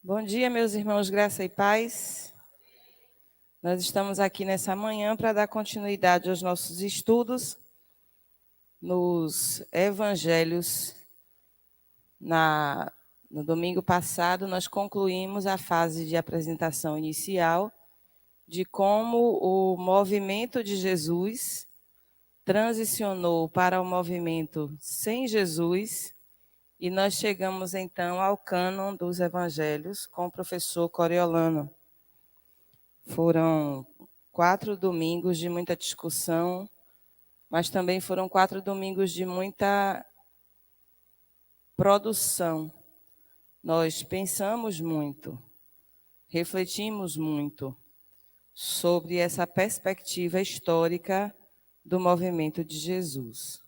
Bom dia, meus irmãos, graça e paz. Nós estamos aqui nessa manhã para dar continuidade aos nossos estudos nos evangelhos. No domingo passado, nós concluímos a fase de apresentação inicial de como o movimento de Jesus transicionou para o movimento sem Jesus. E nós chegamos, então, ao cânon dos evangelhos com o professor Coriolano. Foram 4 domingos de muita discussão, mas também foram 4 domingos de muita produção. Nós pensamos muito, refletimos muito sobre essa perspectiva histórica do movimento de Jesus.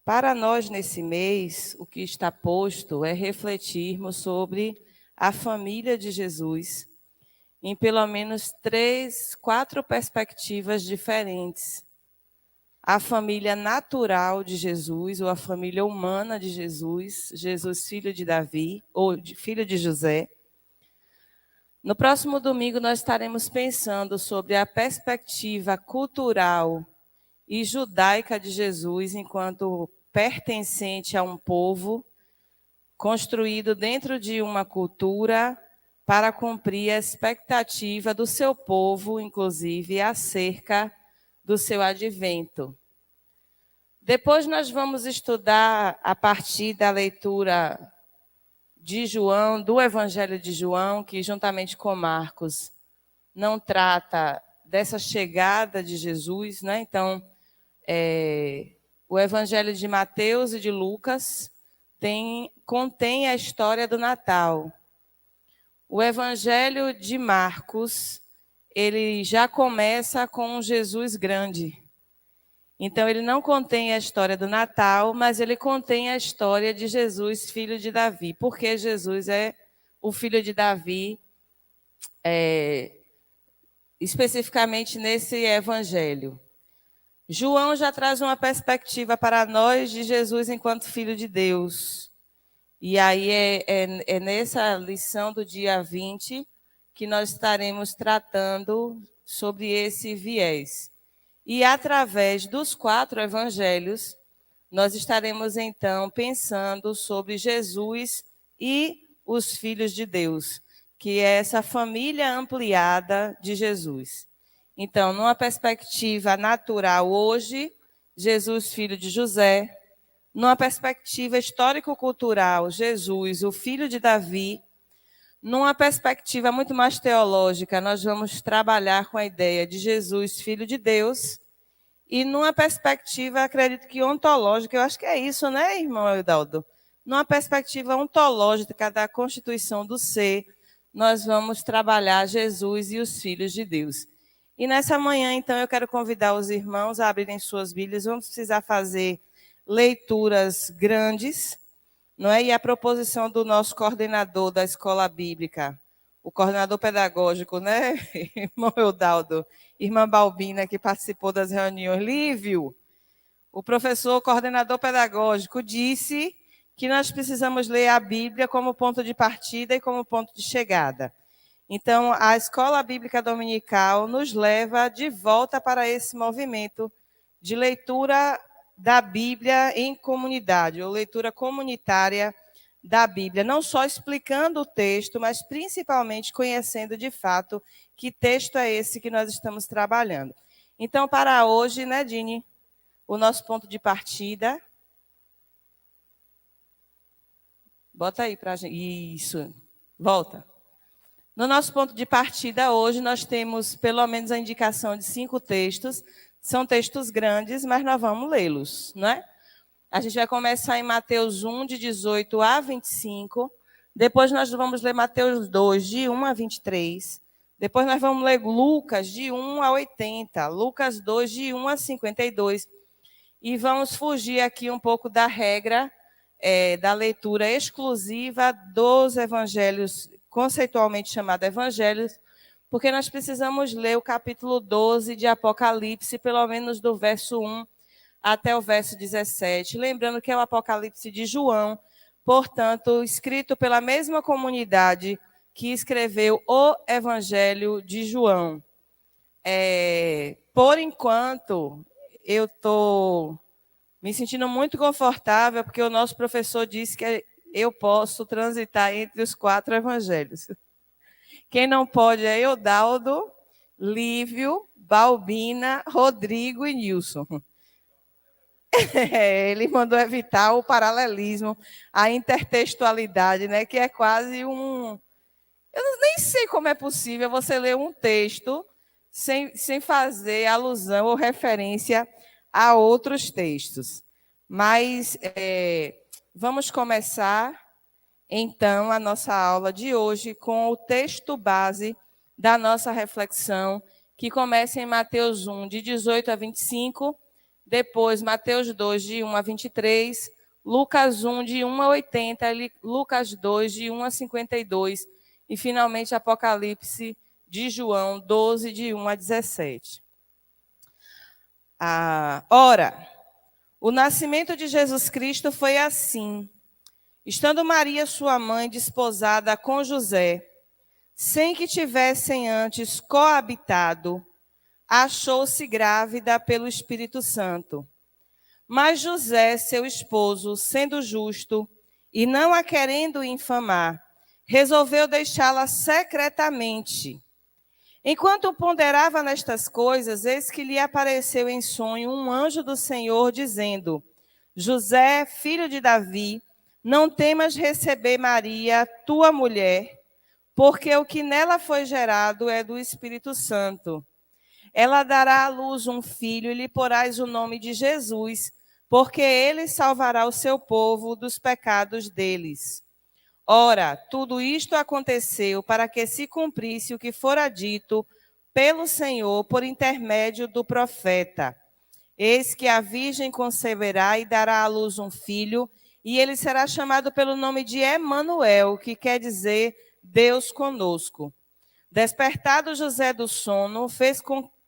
Para nós, nesse mês, o que está posto é refletirmos sobre a família de Jesus em pelo menos 4 perspectivas diferentes. A família natural de Jesus, ou a família humana de Jesus, Jesus filho de Davi, ou filho de José. No próximo domingo, nós estaremos pensando sobre a perspectiva cultural e judaica de Jesus enquanto pertencente a um povo construído dentro de uma cultura para cumprir a expectativa do seu povo, inclusive acerca do seu advento. Depois nós vamos estudar a partir da leitura de João, do Evangelho de João, que juntamente com Marcos não trata dessa chegada de Jesus, né? Então, o Evangelho de Mateus e de Lucas contém a história do Natal. O Evangelho de Marcos, ele já começa com um Jesus grande. Então, ele não contém a história do Natal, mas ele contém a história de Jesus, filho de Davi. Porque Jesus é o filho de Davi, especificamente nesse Evangelho. João já traz uma perspectiva para nós de Jesus enquanto filho de Deus. E aí é nessa lição do dia 20 que nós estaremos tratando sobre esse viés. E através dos 4 evangelhos, nós estaremos então pensando sobre Jesus e os filhos de Deus, que é essa família ampliada de Jesus. Então, numa perspectiva natural hoje, Jesus, filho de José. Numa perspectiva histórico-cultural, Jesus, o filho de Davi. Numa perspectiva muito mais teológica, nós vamos trabalhar com a ideia de Jesus, filho de Deus. E numa perspectiva, acredito que ontológica, eu acho que é isso, né, irmão Eudaldo? Numa perspectiva ontológica da constituição do ser, nós vamos trabalhar Jesus e os filhos de Deus. E nessa manhã, então, eu quero convidar os irmãos a abrirem suas Bíblias. Vamos precisar fazer leituras grandes, não é? E a proposição do nosso coordenador da escola bíblica, o coordenador pedagógico, né, irmão Eudaldo, irmã Balbina, que participou das reuniões, Lívio, o professor coordenador pedagógico, disse que nós precisamos ler a Bíblia como ponto de partida e como ponto de chegada. Então, a escola bíblica dominical nos leva de volta para esse movimento de leitura da Bíblia em comunidade, ou leitura comunitária da Bíblia, não só explicando o texto, mas principalmente conhecendo de fato que texto é esse que nós estamos trabalhando. Então, para hoje, né, Dini, o nosso ponto de partida. Bota aí para a gente. Isso, volta. No nosso ponto de partida hoje, nós temos pelo menos a indicação de 5 textos. São textos grandes, mas nós vamos lê-los, não é? A gente vai começar em Mateus 1, de 18 a 25. Depois nós vamos ler Mateus 2, de 1 a 23. Depois nós vamos ler Lucas, de 1 a 80. Lucas 2, de 1 a 52. E vamos fugir aqui um pouco da regra da leitura exclusiva dos evangelhos, conceitualmente chamado evangelhos, porque nós precisamos ler o capítulo 12 de Apocalipse, pelo menos do verso 1 até o verso 17. Lembrando que é o Apocalipse de João, portanto, escrito pela mesma comunidade que escreveu o Evangelho de João. Por enquanto, eu estou me sentindo muito confortável, porque o nosso professor disse que eu posso transitar entre os 4 evangelhos. Quem não pode é Eudaldo, Lívio, Balbina, Rodrigo e Nilson. Ele mandou evitar o paralelismo, a intertextualidade, né, que é quase um... Eu nem sei como é possível você ler um texto sem fazer alusão ou referência a outros textos. Mas vamos começar, então, a nossa aula de hoje com o texto base da nossa reflexão, que começa em Mateus 1, de 18 a 25, depois Mateus 2, de 1 a 23, Lucas 1, de 1 a 80, Lucas 2, de 1 a 52, e, finalmente, Apocalipse de João 12, de 1 a 17. Ora, o nascimento de Jesus Cristo foi assim. Estando Maria, sua mãe, desposada com José, sem que tivessem antes coabitado, achou-se grávida pelo Espírito Santo. Mas José, seu esposo, sendo justo e não a querendo infamar, resolveu deixá-la secretamente. Enquanto ponderava nestas coisas, eis que lhe apareceu em sonho um anjo do Senhor, dizendo: José, filho de Davi, não temas receber Maria, tua mulher, porque o que nela foi gerado é do Espírito Santo. Ela dará à luz um filho e lhe porás o nome de Jesus, porque ele salvará o seu povo dos pecados deles. Ora, tudo isto aconteceu para que se cumprisse o que fora dito pelo Senhor por intermédio do profeta. Eis que a virgem conceberá e dará à luz um filho, e ele será chamado pelo nome de Emanuel, que quer dizer Deus conosco. Despertado José do sono, fez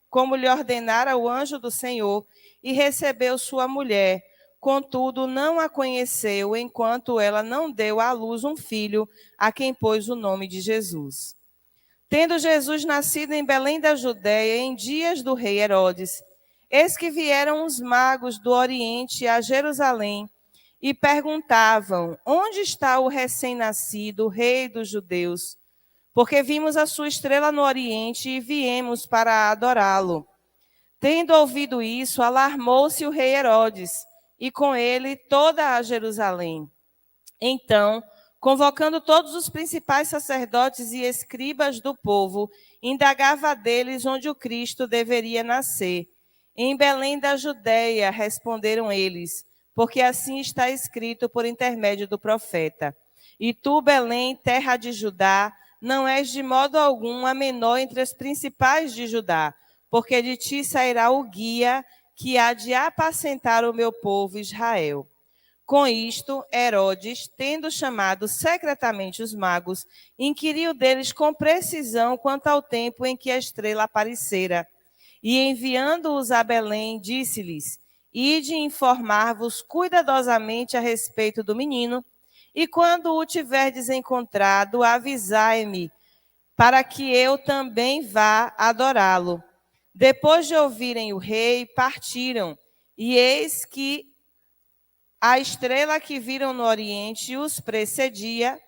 como lhe ordenara o anjo do Senhor, e recebeu sua mulher. Contudo, não a conheceu, enquanto ela não deu à luz um filho, a quem pôs o nome de Jesus. Tendo Jesus nascido em Belém da Judéia, em dias do rei Herodes, eis que vieram os magos do Oriente a Jerusalém e perguntavam: onde está o recém-nascido rei dos judeus? Porque vimos a sua estrela no Oriente e viemos para adorá-lo. Tendo ouvido isso, alarmou-se o rei Herodes, e com ele toda a Jerusalém. Então, convocando todos os principais sacerdotes e escribas do povo, indagava deles onde o Cristo deveria nascer. Em Belém da Judéia, responderam eles, porque assim está escrito por intermédio do profeta. E tu, Belém, terra de Judá, não és de modo algum a menor entre as principais de Judá, porque de ti sairá o guia que há de apacentar o meu povo Israel. Com isto, Herodes, tendo chamado secretamente os magos, inquiriu deles com precisão quanto ao tempo em que a estrela aparecera. E enviando-os a Belém, disse-lhes: ide informar-vos cuidadosamente a respeito do menino, e quando o tiverdes encontrado, avisai-me, para que eu também vá adorá-lo. Depois de ouvirem o rei, partiram, e eis que a estrela que viram no Oriente os precedia,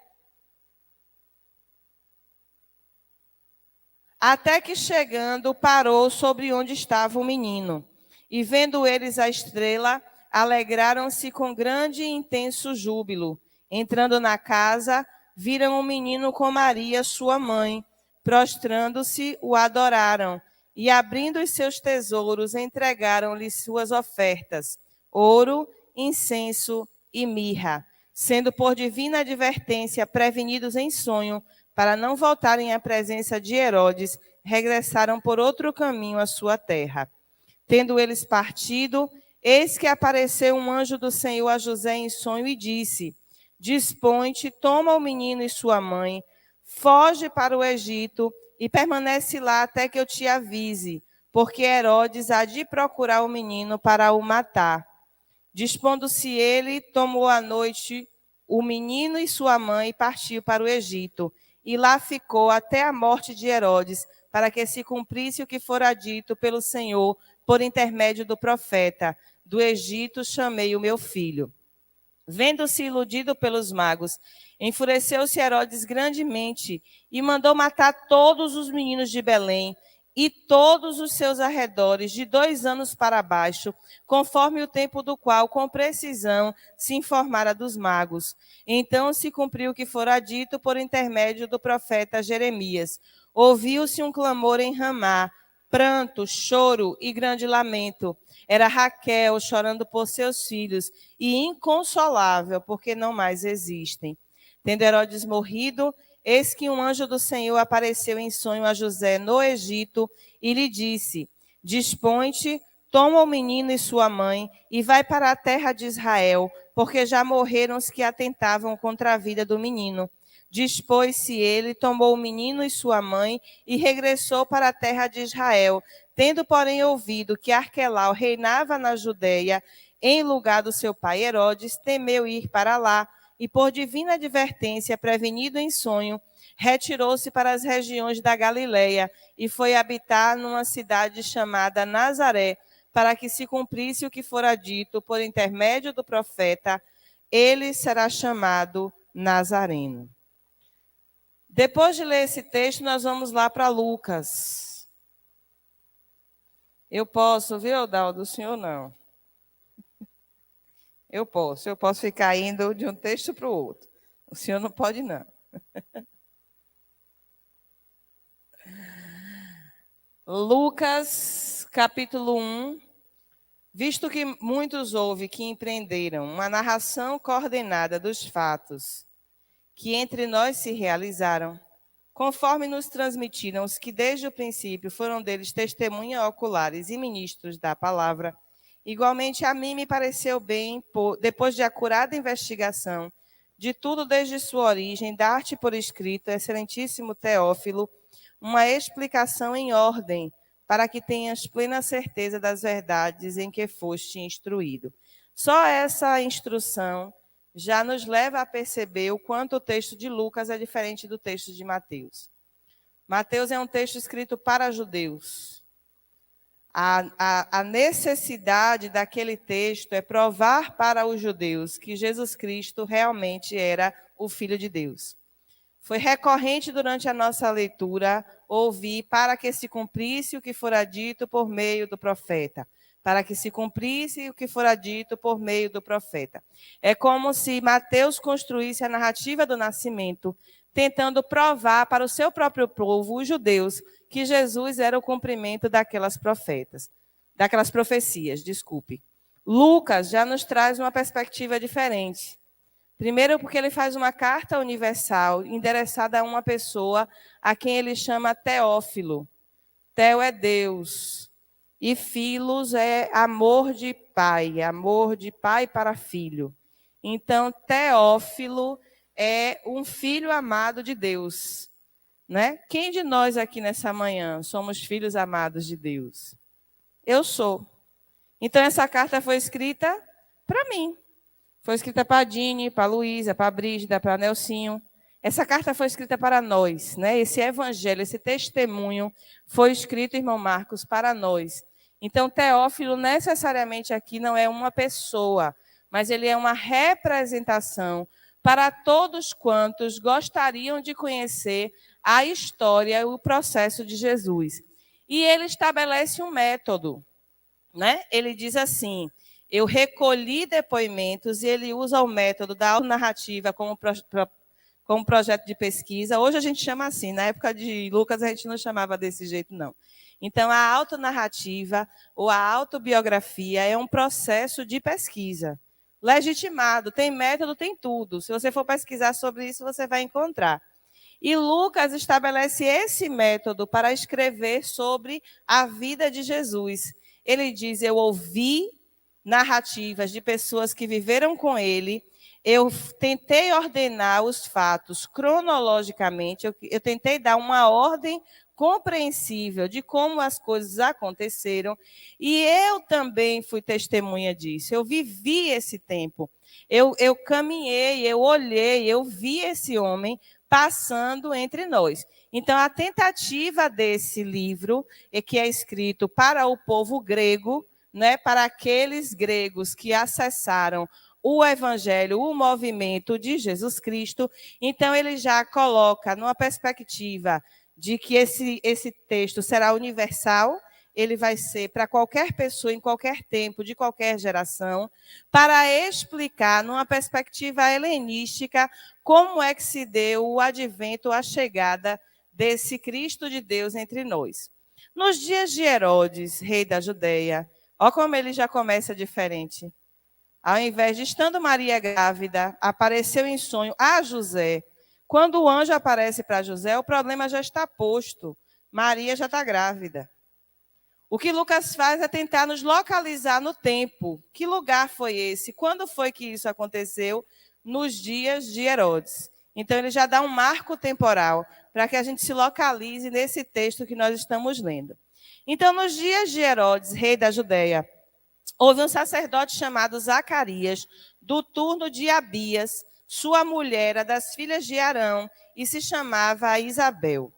até que chegando parou sobre onde estava o menino. E vendo eles a estrela, alegraram-se com grande e intenso júbilo. Entrando na casa, viram o menino com Maria, sua mãe. Prostrando-se, o adoraram. E abrindo os seus tesouros, entregaram-lhe suas ofertas: ouro, incenso e mirra. Sendo por divina advertência prevenidos em sonho, para não voltarem à presença de Herodes, regressaram por outro caminho à sua terra. Tendo eles partido, eis que apareceu um anjo do Senhor a José em sonho e disse: dispõe-te, toma o menino e sua mãe, foge para o Egito e permanece lá até que eu te avise, porque Herodes há de procurar o menino para o matar. Dispondo-se ele, tomou à noite o menino e sua mãe e partiu para o Egito. E lá ficou até a morte de Herodes, para que se cumprisse o que fora dito pelo Senhor por intermédio do profeta: do Egito chamei o meu filho. Vendo-se iludido pelos magos, enfureceu-se Herodes grandemente e mandou matar todos os meninos de Belém e todos os seus arredores, de 2 anos para baixo, conforme o tempo do qual, com precisão, se informara dos magos. Então se cumpriu o que fora dito por intermédio do profeta Jeremias. Ouviu-se um clamor em Ramá, pranto, choro e grande lamento. Era Raquel chorando por seus filhos e inconsolável, porque não mais existem. Tendo Herodes morrido, eis que um anjo do Senhor apareceu em sonho a José no Egito e lhe disse: Dispõe-te, toma o menino e sua mãe e vai para a terra de Israel, porque já morreram os que atentavam contra a vida do menino. Dispôs-se ele, tomou o menino e sua mãe e regressou para a terra de Israel. Tendo, porém, ouvido que Arquelau reinava na Judeia, em lugar do seu pai Herodes, temeu ir para lá, e por divina advertência, prevenido em sonho, retirou-se para as regiões da Galileia e foi habitar numa cidade chamada Nazaré, para que se cumprisse o que fora dito por intermédio do profeta: ele será chamado Nazareno. Depois de ler esse texto, nós vamos lá para Lucas. Eu posso, viu, Daldo? O senhor não. Eu posso ficar indo de um texto para o outro. O senhor não pode, não. Lucas, capítulo 1. Visto que muitos houve que empreenderam uma narração coordenada dos fatos que entre nós se realizaram, conforme nos transmitiram os que desde o princípio foram deles testemunhas oculares e ministros da palavra, igualmente a mim me pareceu bem, depois de acurada investigação de tudo desde sua origem, dar-te por escrito, excelentíssimo Teófilo, uma explicação em ordem, para que tenhas plena certeza das verdades em que foste instruído. Só essa instrução já nos leva a perceber o quanto o texto de Lucas é diferente do texto de Mateus. Mateus é um texto escrito para judeus. A necessidade daquele texto é provar para os judeus que Jesus Cristo realmente era o Filho de Deus. Foi recorrente durante a nossa leitura ouvir para que se cumprisse o que fora dito por meio do profeta. Para que se cumprisse o que fora dito por meio do profeta. É como se Mateus construísse a narrativa do nascimento, tentando provar para o seu próprio povo, os judeus, que Jesus era o cumprimento daquelas profecias. Lucas já nos traz uma perspectiva diferente. Primeiro, porque ele faz uma carta universal endereçada a uma pessoa a quem ele chama Teófilo. Teo é Deus. E filos é amor de pai para filho. Então, Teófilo é um filho amado de Deus. Né? Quem de nós aqui nessa manhã somos filhos amados de Deus? Eu sou. Então, essa carta foi escrita para mim. Foi escrita para a Dini, para a Luísa, para a Brígida, para a Nelsinho. Essa carta foi escrita para nós. Né? Esse evangelho, esse testemunho foi escrito, irmão Marcos, para nós. Então, Teófilo necessariamente aqui não é uma pessoa, mas ele é uma representação para todos quantos gostariam de conhecer a história e o processo de Jesus. E ele estabelece um método. Né? Ele diz assim: eu recolhi depoimentos, e ele usa o método da autonarrativa como projeto de pesquisa. Hoje a gente chama assim, na época de Lucas a gente não chamava desse jeito, não. Então, a autonarrativa ou a autobiografia é um processo de pesquisa. Legitimado, tem método, tem tudo. Se você for pesquisar sobre isso, você vai encontrar. E Lucas estabelece esse método para escrever sobre a vida de Jesus. Ele diz: eu ouvi narrativas de pessoas que viveram com ele, eu tentei ordenar os fatos cronologicamente, eu tentei dar uma ordem compreensível de como as coisas aconteceram, e eu também fui testemunha disso. Eu vivi esse tempo. Eu caminhei, eu olhei, eu vi esse homem passando entre nós. Então, a tentativa desse livro, que é escrito para o povo grego, né, para aqueles gregos que acessaram o evangelho, o movimento de Jesus Cristo, então ele já coloca numa perspectiva de que esse texto será universal, ele vai ser para qualquer pessoa, em qualquer tempo, de qualquer geração, para explicar, numa perspectiva helenística, como é que se deu o advento, a chegada desse Cristo de Deus entre nós. Nos dias de Herodes, rei da Judeia, olha como ele já começa diferente. Ao invés de, estando Maria grávida, apareceu em sonho a José. Quando o anjo aparece para José, o problema já está posto. Maria já está grávida. O que Lucas faz é tentar nos localizar no tempo. Que lugar foi esse? Quando foi que isso aconteceu? Nos dias de Herodes. Então, ele já dá um marco temporal para que a gente se localize nesse texto que nós estamos lendo. Então, nos dias de Herodes, rei da Judeia, houve um sacerdote chamado Zacarias, do turno de Abias. Sua mulher era das filhas de Arão e se chamava Isabel.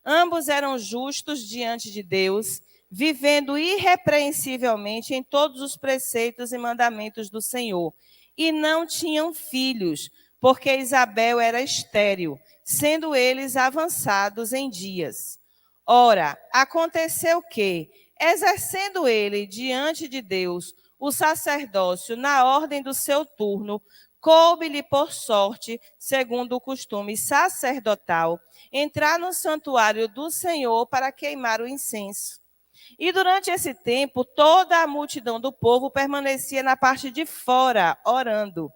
Ambos eram justos diante de Deus, vivendo irrepreensivelmente em todos os preceitos e mandamentos do Senhor. E não tinham filhos, porque Isabel era estéril, sendo eles avançados em dias. Ora, aconteceu que, exercendo ele diante de Deus o sacerdócio na ordem do seu turno, coube-lhe por sorte, segundo o costume sacerdotal, entrar no santuário do Senhor para queimar o incenso. E durante esse tempo, toda a multidão do povo permanecia na parte de fora, orando.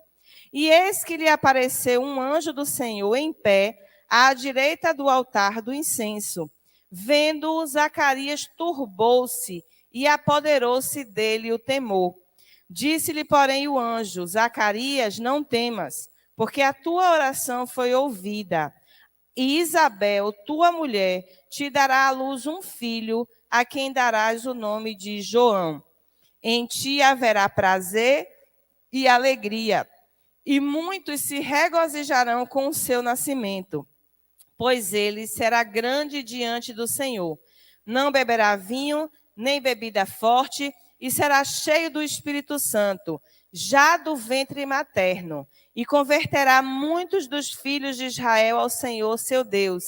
E eis que lhe apareceu um anjo do Senhor em pé, à direita do altar do incenso. Vendo-o, Zacarias turbou-se e apoderou-se dele o temor. Disse-lhe, porém, o anjo: Zacarias, não temas, porque a tua oração foi ouvida. E Isabel, tua mulher, te dará à luz um filho, a quem darás o nome de João. Em ti haverá prazer e alegria, e muitos se regozijarão com o seu nascimento, pois ele será grande diante do Senhor. Não beberá vinho, nem bebida forte, e será cheio do Espírito Santo, já do ventre materno, e converterá muitos dos filhos de Israel ao Senhor, seu Deus,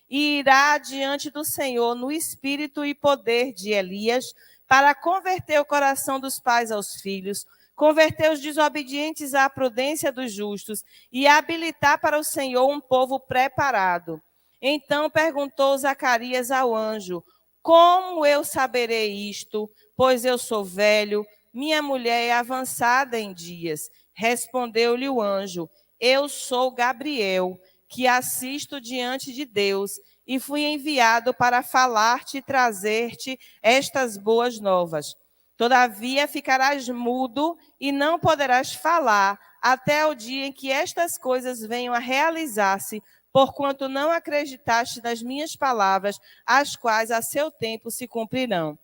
e irá diante do Senhor no espírito e poder de Elias, para converter o coração dos pais aos filhos, converter os desobedientes à prudência dos justos, e habilitar para o Senhor um povo preparado. Então perguntou Zacarias ao anjo: como eu saberei isto? Pois eu sou velho, minha mulher é avançada em dias. Respondeu-lhe o anjo: eu sou Gabriel, que assisto diante de Deus, e fui enviado para falar-te e trazer-te estas boas novas. Todavia ficarás mudo e não poderás falar até o dia em que estas coisas venham a realizar-se, porquanto não acreditaste nas minhas palavras, as quais a seu tempo se cumprirão.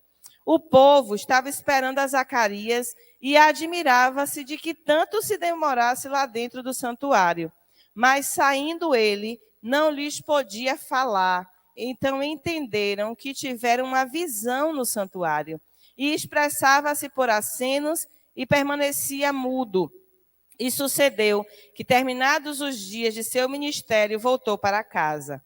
O povo estava esperando a Zacarias e admirava-se de que tanto se demorasse lá dentro do santuário. Mas saindo ele, não lhes podia falar. Então entenderam que tiveram uma visão no santuário. E expressava-se por acenos e permanecia mudo. E sucedeu que, terminados os dias de seu ministério, voltou para casa.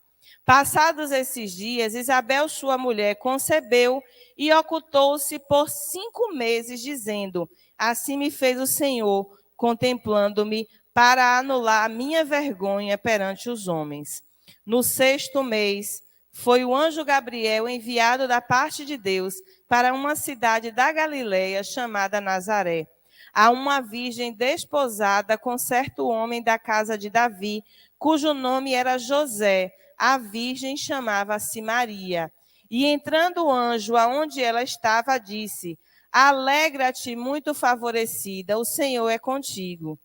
Passados esses dias, Isabel, sua mulher, concebeu e ocultou-se por 5 meses, dizendo: assim me fez o Senhor, contemplando-me, para anular a minha vergonha perante os homens. No 6º mês, foi o anjo Gabriel enviado da parte de Deus para uma cidade da Galileia chamada Nazaré, a uma virgem desposada com certo homem da casa de Davi, cujo nome era José. A virgem chamava-se Maria. E entrando o anjo aonde ela estava, disse: alegra-te, muito favorecida, o Senhor é contigo.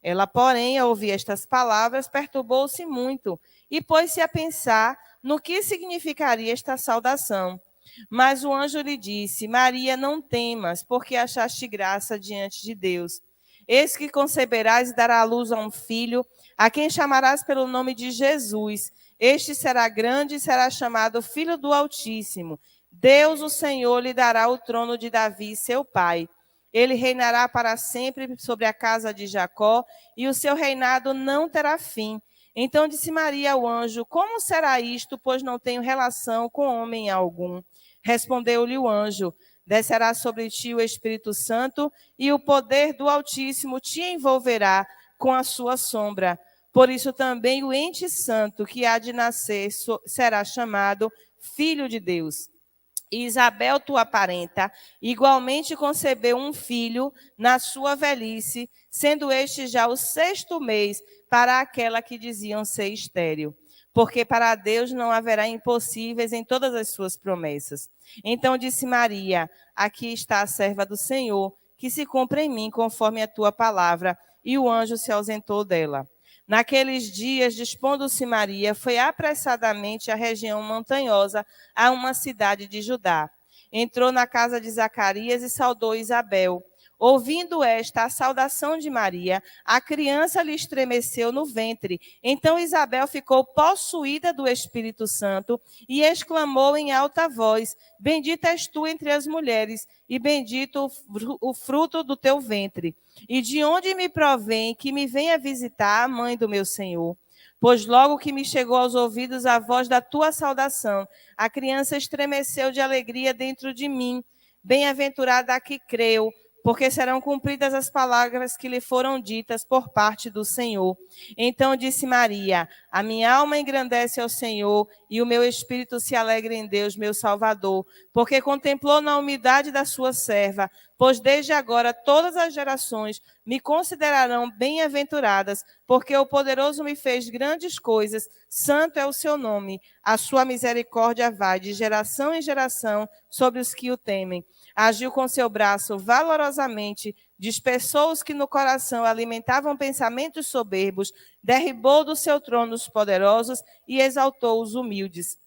Ela, porém, ao ouvir estas palavras, perturbou-se muito e pôs-se a pensar no que significaria esta saudação. Mas o anjo lhe disse: Maria, não temas, porque achaste graça diante de Deus. Eis que conceberás e darás à luz a um filho, a quem chamarás pelo nome de Jesus. Este será grande e será chamado Filho do Altíssimo. Deus, o Senhor, lhe dará o trono de Davi, seu pai. Ele reinará para sempre sobre a casa de Jacó, e o seu reinado não terá fim. Então disse Maria ao anjo: Como será isto, pois não tenho relação com homem algum? Respondeu-lhe o anjo: Descerá sobre ti o Espírito Santo, e o poder do Altíssimo te envolverá com a sua sombra. Por isso também o ente santo que há de nascer será chamado Filho de Deus. E Isabel, tua parenta, igualmente concebeu um filho na sua velhice, sendo este já o 6º mês para aquela que diziam ser estéril. Porque para Deus não haverá impossíveis em todas as suas promessas. Então disse Maria: Aqui está a serva do Senhor, que se cumpra em mim conforme a tua palavra. E o anjo se ausentou dela. Naqueles dias, dispondo-se Maria, foi apressadamente à região montanhosa, a uma cidade de Judá. Entrou na casa de Zacarias e saudou Isabel. Ouvindo esta a saudação de Maria, a criança lhe estremeceu no ventre. Então Isabel ficou possuída do Espírito Santo e exclamou em alta voz: Bendita és tu entre as mulheres, e bendito o fruto do teu ventre. E de onde me provém que me venha visitar a mãe do meu Senhor? Pois logo que me chegou aos ouvidos a voz da tua saudação, a criança estremeceu de alegria dentro de mim. Bem-aventurada a que creu, porque serão cumpridas as palavras que lhe foram ditas por parte do Senhor. Então disse Maria: A minha alma engrandece ao Senhor, e o meu espírito se alegra em Deus, meu Salvador, porque contemplou na humildade da sua serva. Pois desde agora todas as gerações me considerarão bem-aventuradas, porque o poderoso me fez grandes coisas, santo é o seu nome. A sua misericórdia vai de geração em geração sobre os que o temem. Agiu com seu braço valorosamente, dispersou os que no coração alimentavam pensamentos soberbos, derribou do seu trono os poderosos e exaltou os humildes.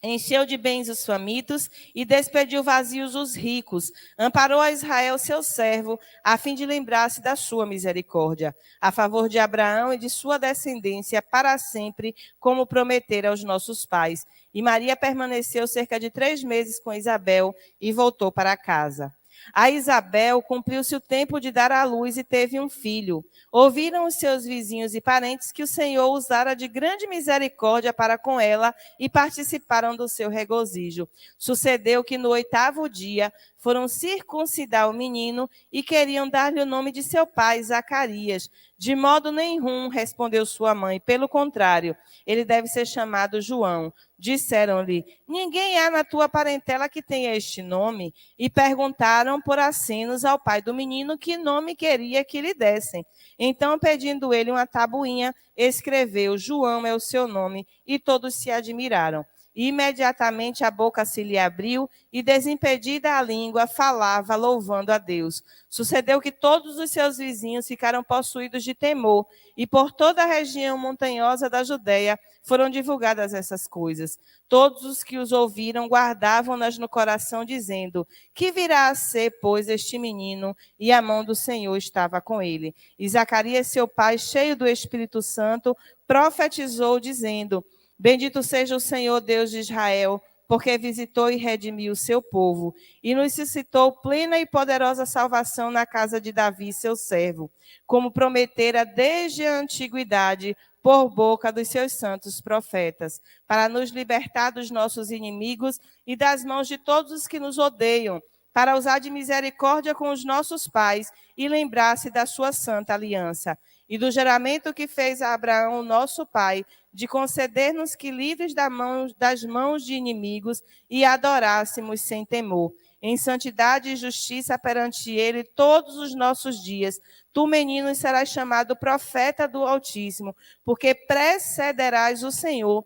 Encheu de bens os famintos e despediu vazios os ricos. Amparou a Israel, seu servo, a fim de lembrar-se da sua misericórdia, a favor de Abraão e de sua descendência para sempre, como prometera aos nossos pais. E Maria permaneceu cerca de 3 meses com Isabel e voltou para casa. A Isabel cumpriu-se o tempo de dar à luz e teve um filho. Ouviram os seus vizinhos e parentes que o Senhor usara de grande misericórdia para com ela e participaram do seu regozijo. Sucedeu que no 8º dia foram circuncidar o menino e queriam dar-lhe o nome de seu pai, Zacarias. De modo nenhum, respondeu sua mãe, pelo contrário, ele deve ser chamado João. Disseram-lhe: Ninguém há na tua parentela que tenha este nome. E perguntaram por acenos ao pai do menino que nome queria que lhe dessem. Então, pedindo ele uma tabuinha, escreveu: João é o seu nome, e todos se admiraram. E imediatamente a boca se lhe abriu, e desimpedida a língua, falava, louvando a Deus. Sucedeu que todos os seus vizinhos ficaram possuídos de temor, e por toda a região montanhosa da Judéia foram divulgadas essas coisas. Todos os que os ouviram guardavam-nas no coração, dizendo: Que virá a ser, pois, este menino? E a mão do Senhor estava com ele. E Zacarias, seu pai, cheio do Espírito Santo, profetizou, dizendo: Bendito seja o Senhor Deus de Israel, porque visitou e redimiu o seu povo, e nos suscitou plena e poderosa salvação na casa de Davi, seu servo, como prometera desde a antiguidade, por boca dos seus santos profetas, para nos libertar dos nossos inimigos e das mãos de todos os que nos odeiam, para usar de misericórdia com os nossos pais e lembrar-se da sua santa aliança, e do juramento que fez a Abraão, nosso pai, de conceder-nos que, livres das mãos de inimigos, e adorássemos sem temor, em santidade e justiça perante ele todos os nossos dias. Tu, menino, serás chamado profeta do Altíssimo, porque precederás o Senhor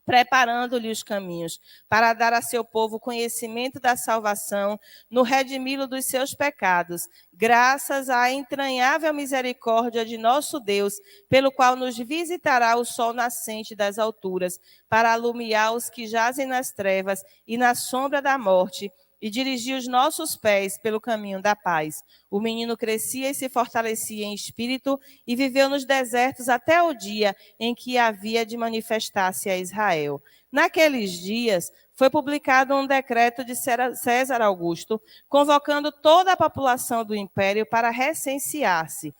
preparando-lhe os caminhos, para dar a seu povo conhecimento da salvação, no redimi-lo dos seus pecados, graças à entranhável misericórdia de nosso Deus, pelo qual nos visitará o sol nascente das alturas, para alumiar os que jazem nas trevas e na sombra da morte, e dirigir os nossos pés pelo caminho da paz. O menino crescia e se fortalecia em espírito e viveu nos desertos até o dia em que havia de manifestar-se a Israel. Naqueles dias, foi publicado um decreto de César Augusto, convocando toda a população do império para recensear-se.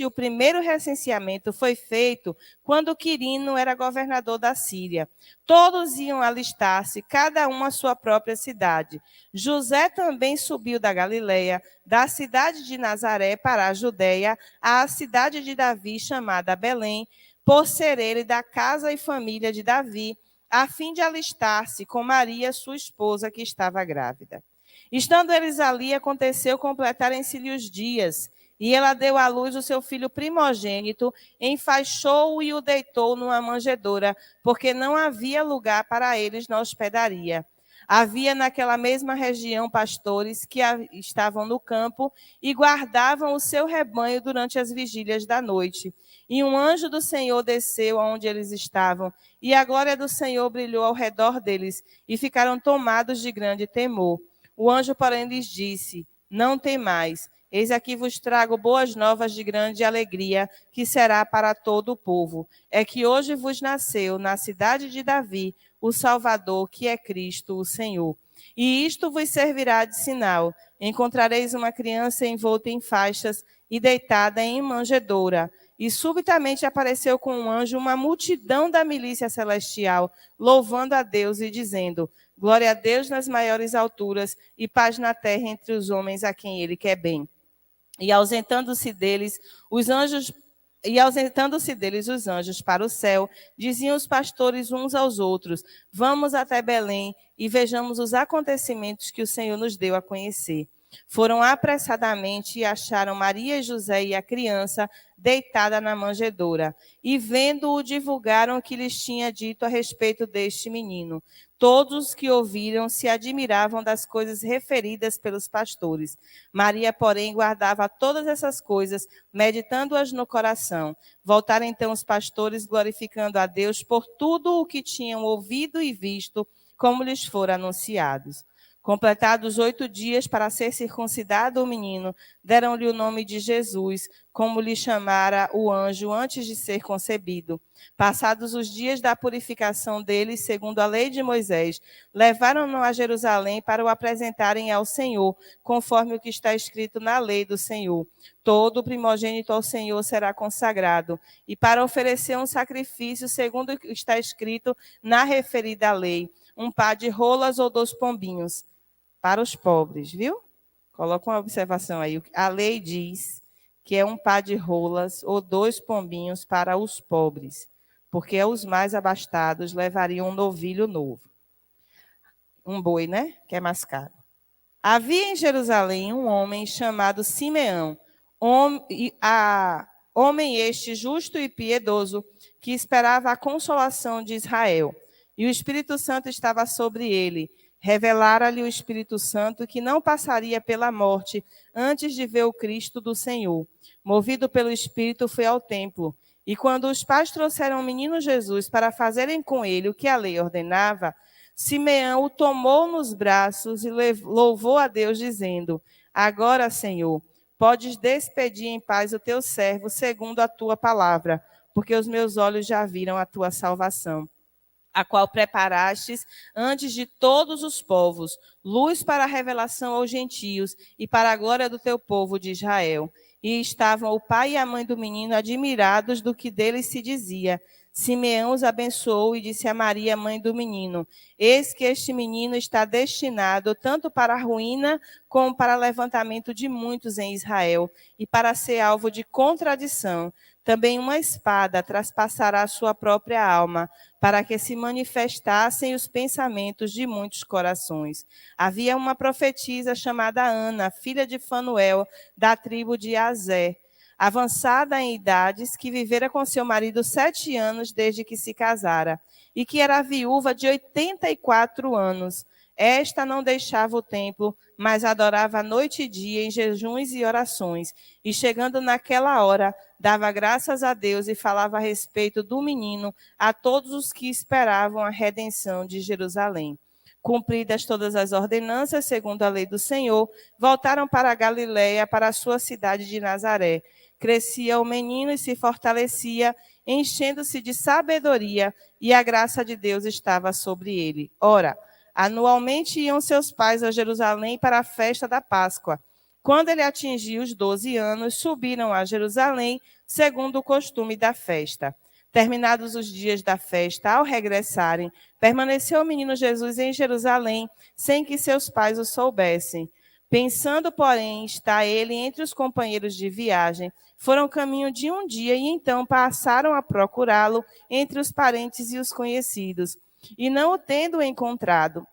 O primeiro recenseamento, foi feito quando Quirino era governador da Síria. Todos iam alistar-se, cada um à sua própria cidade. José também subiu da Galileia, da cidade de Nazaré para a Judéia, à cidade de Davi, chamada Belém, por ser ele da casa e família de Davi, a fim de alistar-se com Maria, sua esposa, que estava grávida. Estando eles ali, aconteceu completarem-se-lhe os dias, e ela deu à luz o seu filho primogênito, enfaixou-o e o deitou numa manjedoura, porque não havia lugar para eles na hospedaria. Havia naquela mesma região pastores que estavam no campo e guardavam o seu rebanho durante as vigílias da noite. E um anjo do Senhor desceu aonde eles estavam, e a glória do Senhor brilhou ao redor deles, e ficaram tomados de grande temor. O anjo, porém, lhes disse: não temais, eis aqui vos trago boas novas de grande alegria, que será para todo o povo. É que hoje vos nasceu, na cidade de Davi, o Salvador, que é Cristo, o Senhor. E isto vos servirá de sinal: encontrareis uma criança envolta em faixas e deitada em manjedoura. E subitamente apareceu com um anjo uma multidão da milícia celestial, louvando a Deus e dizendo: glória a Deus nas maiores alturas e paz na terra entre os homens a quem ele quer bem. E ausentando-se deles os anjos para o céu, diziam os pastores uns aos outros: vamos até Belém e vejamos os acontecimentos que o Senhor nos deu a conhecer. Foram apressadamente e acharam Maria e José e a criança deitada na manjedoura. E vendo-o, divulgaram o que lhes tinha dito a respeito deste menino. Todos que ouviram se admiravam das coisas referidas pelos pastores. Maria, porém, guardava todas essas coisas, meditando-as no coração. Voltaram então os pastores, glorificando a Deus por tudo o que tinham ouvido e visto, como lhes fora anunciados. Completados 8 dias para ser circuncidado o menino, deram-lhe o nome de Jesus, como lhe chamara o anjo antes de ser concebido. Passados os dias da purificação dele, segundo a lei de Moisés, levaram-no a Jerusalém para o apresentarem ao Senhor, conforme o que está escrito na lei do Senhor. Todo primogênito ao Senhor será consagrado, e para oferecer um sacrifício, segundo o que está escrito na referida lei, um par de rolas ou 2 pombinhos. Para os pobres, viu? Coloca uma observação aí. A lei diz que é um par de rolas ou 2 pombinhos para os pobres, porque os mais abastados levariam um novilho novo. Um boi, né? Que é mais caro. Havia em Jerusalém um homem chamado Simeão, homem este justo e piedoso, que esperava a consolação de Israel. E o Espírito Santo estava sobre ele. Revelara-lhe o Espírito Santo que não passaria pela morte antes de ver o Cristo do Senhor. Movido pelo Espírito, foi ao templo. E quando os pais trouxeram o menino Jesus para fazerem com ele o que a lei ordenava, Simeão o tomou nos braços e louvou a Deus, dizendo: agora, Senhor, podes despedir em paz o teu servo segundo a tua palavra, porque os meus olhos já viram a tua salvação, a qual preparastes antes de todos os povos, luz para a revelação aos gentios e para a glória do teu povo de Israel. E estavam o pai e a mãe do menino admirados do que deles se dizia. Simeão os abençoou e disse a Maria, mãe do menino: eis que este menino está destinado tanto para a ruína como para o levantamento de muitos em Israel, e para ser alvo de contradição. Também uma espada traspassará a sua própria alma, para que se manifestassem os pensamentos de muitos corações. Havia uma profetisa chamada Ana, filha de Fanuel, da tribo de Aser. avançada em idades, que vivera com seu marido 7 anos desde que se casara, e que era viúva de 84 anos. Esta não deixava o templo, mas adorava noite e dia em jejuns e orações. E chegando naquela hora, dava graças a Deus e falava a respeito do menino a todos os que esperavam a redenção de Jerusalém. Cumpridas todas as ordenanças, segundo a lei do Senhor, voltaram para a Galiléia, para a sua cidade de Nazaré. Crescia o menino e se fortalecia, enchendo-se de sabedoria, e a graça de Deus estava sobre ele. Ora, anualmente iam seus pais a Jerusalém para a festa da Páscoa. Quando ele atingiu os 12 anos, subiram a Jerusalém, segundo o costume da festa. Terminados os dias da festa, ao regressarem, permaneceu o menino Jesus em Jerusalém, sem que seus pais o soubessem. Pensando, porém, estar ele entre os companheiros de viagem, foram caminho de um dia e então passaram a procurá-lo entre os parentes e os conhecidos. E não o tendo encontrado,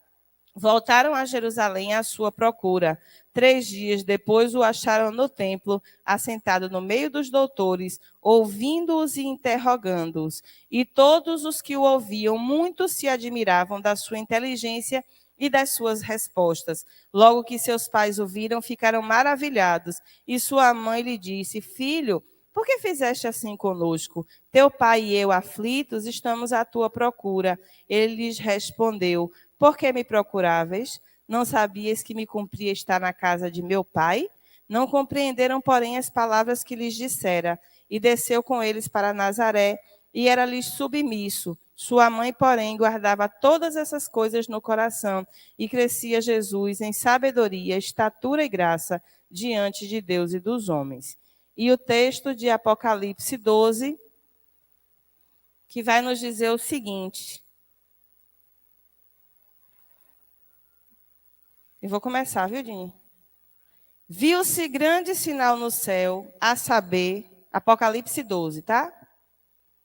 voltaram a Jerusalém à sua procura. 3 dias depois o acharam no templo, assentado no meio dos doutores, ouvindo-os e interrogando-os. E todos os que o ouviam, muito se admiravam da sua inteligência e das suas respostas. Logo que seus pais o viram, ficaram maravilhados. E sua mãe lhe disse: Filho, por que fizeste assim conosco? Teu pai e eu, aflitos, estamos à tua procura. Ele lhes respondeu: Por que me procuráveis? Não sabias que me cumpria estar na casa de meu pai? Não compreenderam, porém, as palavras que lhes dissera. E desceu com eles para Nazaré, e era-lhes submisso. Sua mãe, porém, guardava todas essas coisas no coração, e crescia Jesus em sabedoria, estatura e graça diante de Deus e dos homens. E o texto de Apocalipse 12, que vai nos dizer o seguinte. E vou começar, viu, Dini? Viu-se grande sinal no céu, a saber, Apocalipse 12, tá?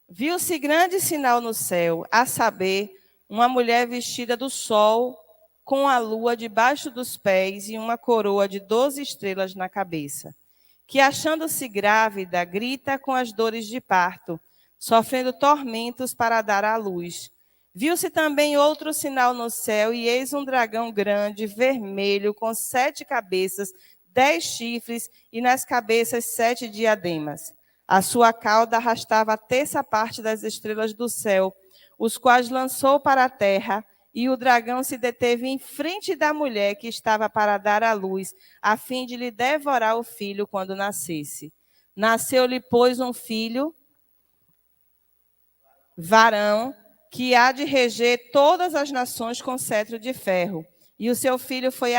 Viu-se grande sinal no céu, a saber, uma mulher vestida do sol, com a lua debaixo dos pés e uma coroa de 12 estrelas na cabeça, que, achando-se grávida, grita com as dores de parto, sofrendo tormentos para dar à luz. Viu-se também outro sinal no céu, e eis um dragão grande, vermelho, com 7 cabeças, 10 chifres, e nas cabeças 7 diademas. A sua cauda arrastava a terça parte das estrelas do céu, os quais lançou para a terra, e o dragão se deteve em frente da mulher que estava para dar à luz, a fim de lhe devorar o filho quando nascesse. Nasceu-lhe, pois, um filho, varão, que há de reger todas as nações com cetro de ferro. E o seu filho foi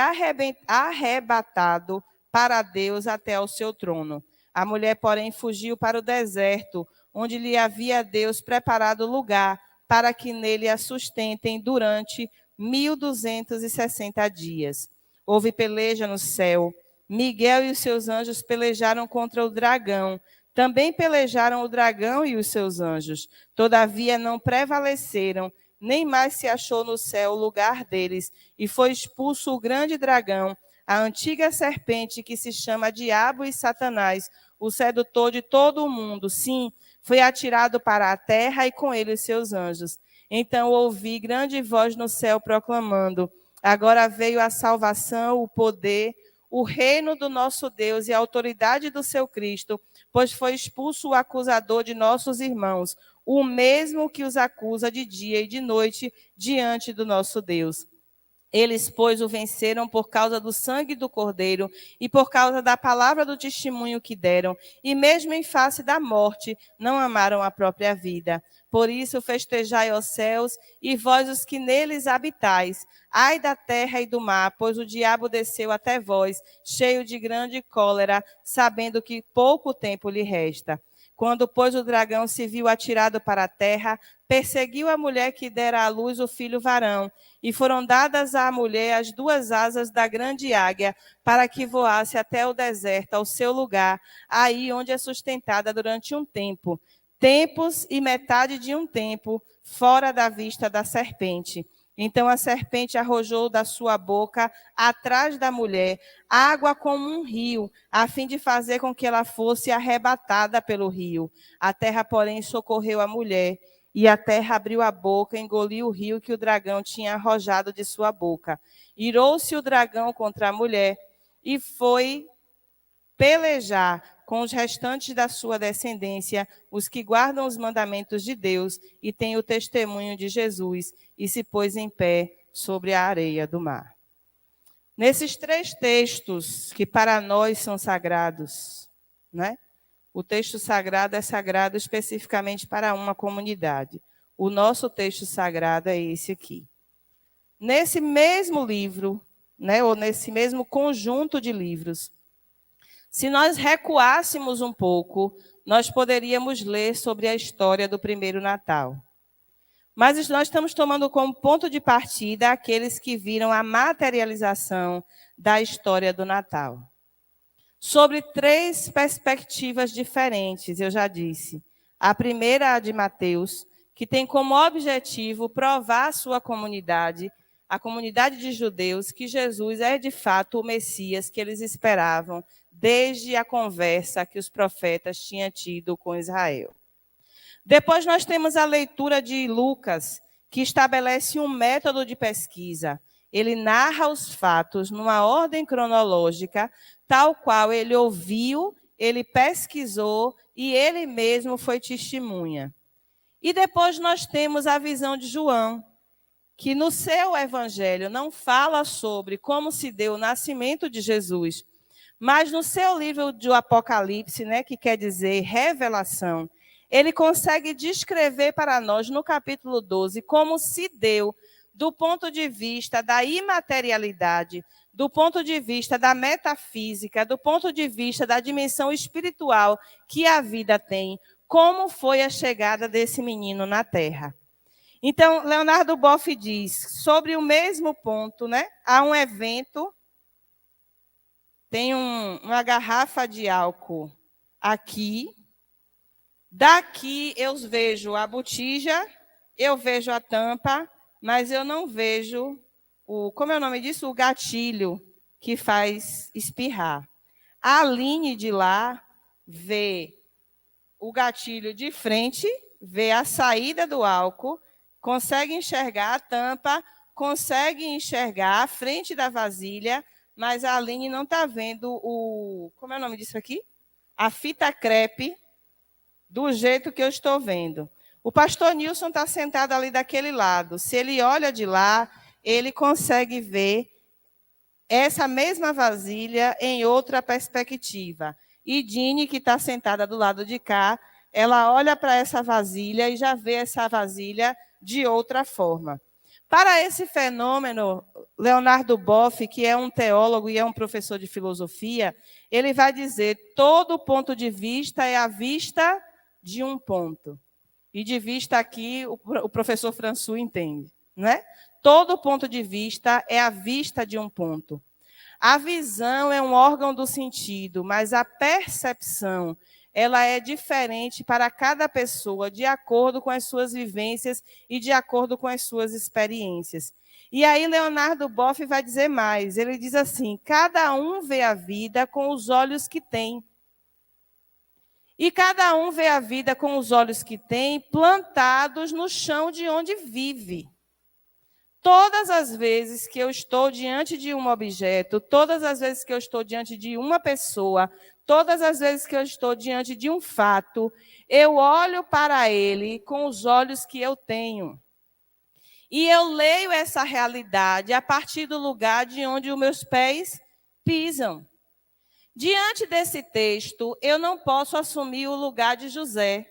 arrebatado para Deus até ao seu trono. A mulher, porém, fugiu para o deserto, onde lhe havia Deus preparado lugar, para que nele a sustentem durante 1260 dias. Houve peleja no céu. Miguel e os seus anjos pelejaram contra o dragão. Também pelejaram o dragão e os seus anjos. Todavia não prevaleceram, nem mais se achou no céu o lugar deles. E foi expulso o grande dragão, a antiga serpente que se chama Diabo e Satanás, o sedutor de todo o mundo. Sim, foi atirado para a terra e com ele os seus anjos. Então ouvi grande voz no céu proclamando: Agora veio a salvação, o poder, o reino do nosso Deus e a autoridade do seu Cristo, pois foi expulso o acusador de nossos irmãos, o mesmo que os acusa de dia e de noite diante do nosso Deus. Eles, pois, o venceram por causa do sangue do Cordeiro e por causa da palavra do testemunho que deram, e mesmo em face da morte, não amaram a própria vida. Por isso, festejai, ó céus, e vós os que neles habitais. Ai da terra e do mar, pois o diabo desceu até vós, cheio de grande cólera, sabendo que pouco tempo lhe resta. Quando, pois, o dragão se viu atirado para a terra, perseguiu a mulher que dera à luz o filho varão, e foram dadas à mulher as 2 asas da grande águia, para que voasse até o deserto, ao seu lugar, aí onde é sustentada durante um tempo, tempos e metade de um tempo, fora da vista da serpente. Então a serpente arrojou da sua boca, atrás da mulher, água como um rio, a fim de fazer com que ela fosse arrebatada pelo rio. A terra, porém, socorreu a mulher, e a terra abriu a boca, engoliu o rio que o dragão tinha arrojado de sua boca. Irou-se o dragão contra a mulher, e foi pelejar com os restantes da sua descendência, os que guardam os mandamentos de Deus e têm o testemunho de Jesus, e se pôs em pé sobre a areia do mar. Nesses 3 textos, que para nós são sagrados, né? O texto sagrado é sagrado especificamente para uma comunidade. O nosso texto sagrado é esse aqui. Nesse mesmo livro, né, ou nesse mesmo conjunto de livros, se nós recuássemos um pouco, nós poderíamos ler sobre a história do primeiro Natal. Mas nós estamos tomando como ponto de partida aqueles que viram a materialização da história do Natal. Sobre 3 perspectivas diferentes, eu já disse. A primeira, a de Mateus, que tem como objetivo provar à sua comunidade, a comunidade de judeus, que Jesus é de fato o Messias que eles esperavam desde a conversa que os profetas tinham tido com Israel. Depois nós temos a leitura de Lucas, que estabelece um método de pesquisa. Ele narra os fatos numa ordem cronológica, tal qual ele ouviu, ele pesquisou e ele mesmo foi testemunha. E depois nós temos a visão de João, que no seu evangelho não fala sobre como se deu o nascimento de Jesus, mas no seu livro do Apocalipse, né, que quer dizer revelação, ele consegue descrever para nós, no capítulo 12, como se deu, do ponto de vista da imaterialidade, do ponto de vista da metafísica, do ponto de vista da dimensão espiritual que a vida tem, como foi a chegada desse menino na Terra. Então, Leonardo Boff diz, sobre o mesmo ponto, né, há um evento, tem uma garrafa de álcool aqui, daqui eu vejo a botija, eu vejo a tampa, mas eu não vejo como é o nome disso? O gatilho que faz espirrar. A Aline de lá vê o gatilho de frente, vê a saída do álcool, consegue enxergar a tampa, consegue enxergar a frente da vasilha, mas a Aline não está vendo como é o nome disso aqui? A fita crepe, do jeito que eu estou vendo. O pastor Nilson está sentado ali daquele lado. Se ele olha de lá, ele consegue ver essa mesma vasilha em outra perspectiva. E Dini, que está sentada do lado de cá, ela olha para essa vasilha e já vê essa vasilha de outra forma. Para esse fenômeno, Leonardo Boff, que é um teólogo e é um professor de filosofia, ele vai dizer que todo ponto de vista é a vista de um ponto. E de vista aqui, o professor François entende, né? Todo ponto de vista é a vista de um ponto. A visão é um órgão do sentido, mas a percepção, ela é diferente para cada pessoa, de acordo com as suas vivências e de acordo com as suas experiências. E aí Leonardo Boff vai dizer mais, ele diz assim, cada um vê a vida com os olhos que tem. E cada um vê a vida com os olhos que tem, plantados no chão de onde vive. Todas as vezes que eu estou diante de um objeto, todas as vezes que eu estou diante de uma pessoa, todas as vezes que eu estou diante de um fato, eu olho para ele com os olhos que eu tenho. E eu leio essa realidade a partir do lugar de onde os meus pés pisam. Diante desse texto, eu não posso assumir o lugar de José.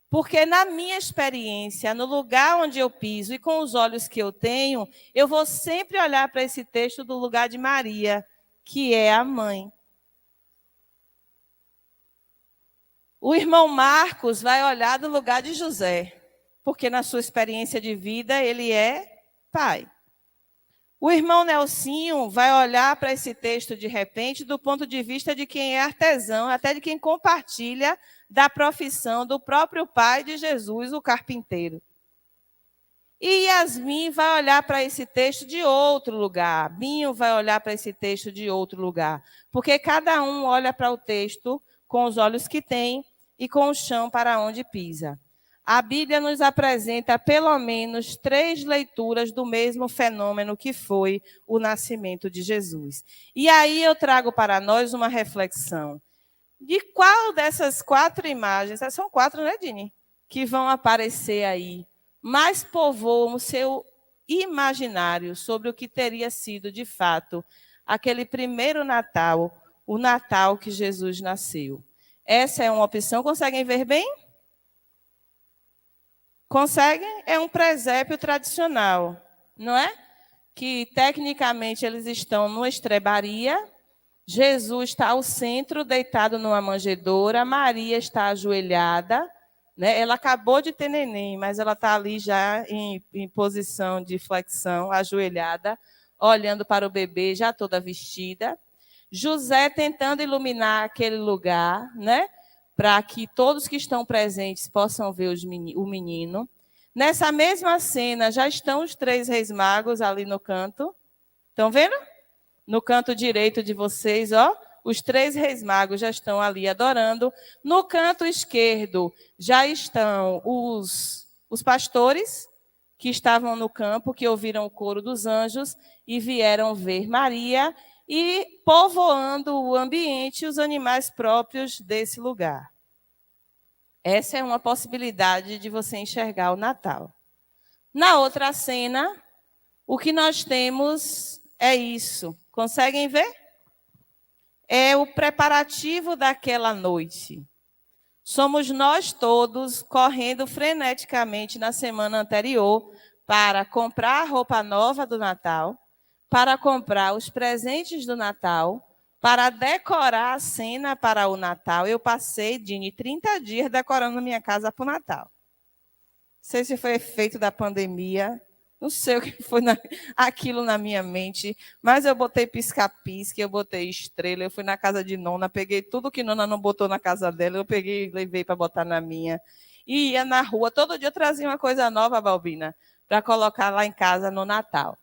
Porque na minha experiência, no lugar onde eu piso e com os olhos que eu tenho, eu vou sempre olhar para esse texto do lugar de Maria, que é a mãe. O irmão Marcos vai olhar do lugar de José, porque na sua experiência de vida ele é pai. O irmão Nelsinho vai olhar para esse texto, de repente, do ponto de vista de quem é artesão, até de quem compartilha da profissão do próprio pai de Jesus, o carpinteiro. E Yasmin vai olhar para esse texto de outro lugar. Binho vai olhar para esse texto de outro lugar. Porque cada um olha para o texto com os olhos que tem e com o chão para onde pisa. A Bíblia nos apresenta pelo menos 3 leituras do mesmo fenômeno que foi o nascimento de Jesus. E aí eu trago para nós uma reflexão. De qual dessas 4 imagens, são 4, né, Dini? Que vão aparecer aí, mais povoam o seu imaginário sobre o que teria sido, de fato, aquele primeiro Natal, o Natal que Jesus nasceu. Essa é uma opção. Conseguem ver bem? Conseguem? É um presépio tradicional, não é? Que, tecnicamente, eles estão numa estrebaria. Jesus está ao centro, deitado numa manjedoura. Maria está ajoelhada. Né? Ela acabou de ter neném, mas ela está ali já em posição de flexão, ajoelhada, olhando para o bebê, já toda vestida. José tentando iluminar aquele lugar, né? Para que todos que estão presentes possam ver o menino. Nessa mesma cena, já estão os 3 reis magos ali no canto. Estão vendo? No canto direito de vocês, ó, os 3 reis magos já estão ali adorando. No canto esquerdo já estão os pastores que estavam no campo, que ouviram o coro dos anjos e vieram ver Maria e povoando o ambiente os animais próprios desse lugar. Essa é uma possibilidade de você enxergar o Natal. Na outra cena, o que nós temos é isso. Conseguem ver? É o preparativo daquela noite. Somos nós todos correndo freneticamente na semana anterior para comprar a roupa nova do Natal, para comprar os presentes do Natal, para decorar a cena para o Natal. Eu passei, Dini, 30 dias decorando minha casa para o Natal. Não sei se foi efeito da pandemia, não sei o que foi aquilo na minha mente, mas eu botei pisca-pisca, eu botei estrela, eu fui na casa de Nona, peguei tudo que Nona não botou na casa dela, eu peguei e levei para botar na minha. E ia na rua, todo dia eu trazia uma coisa nova, Balbina, para colocar lá em casa no Natal.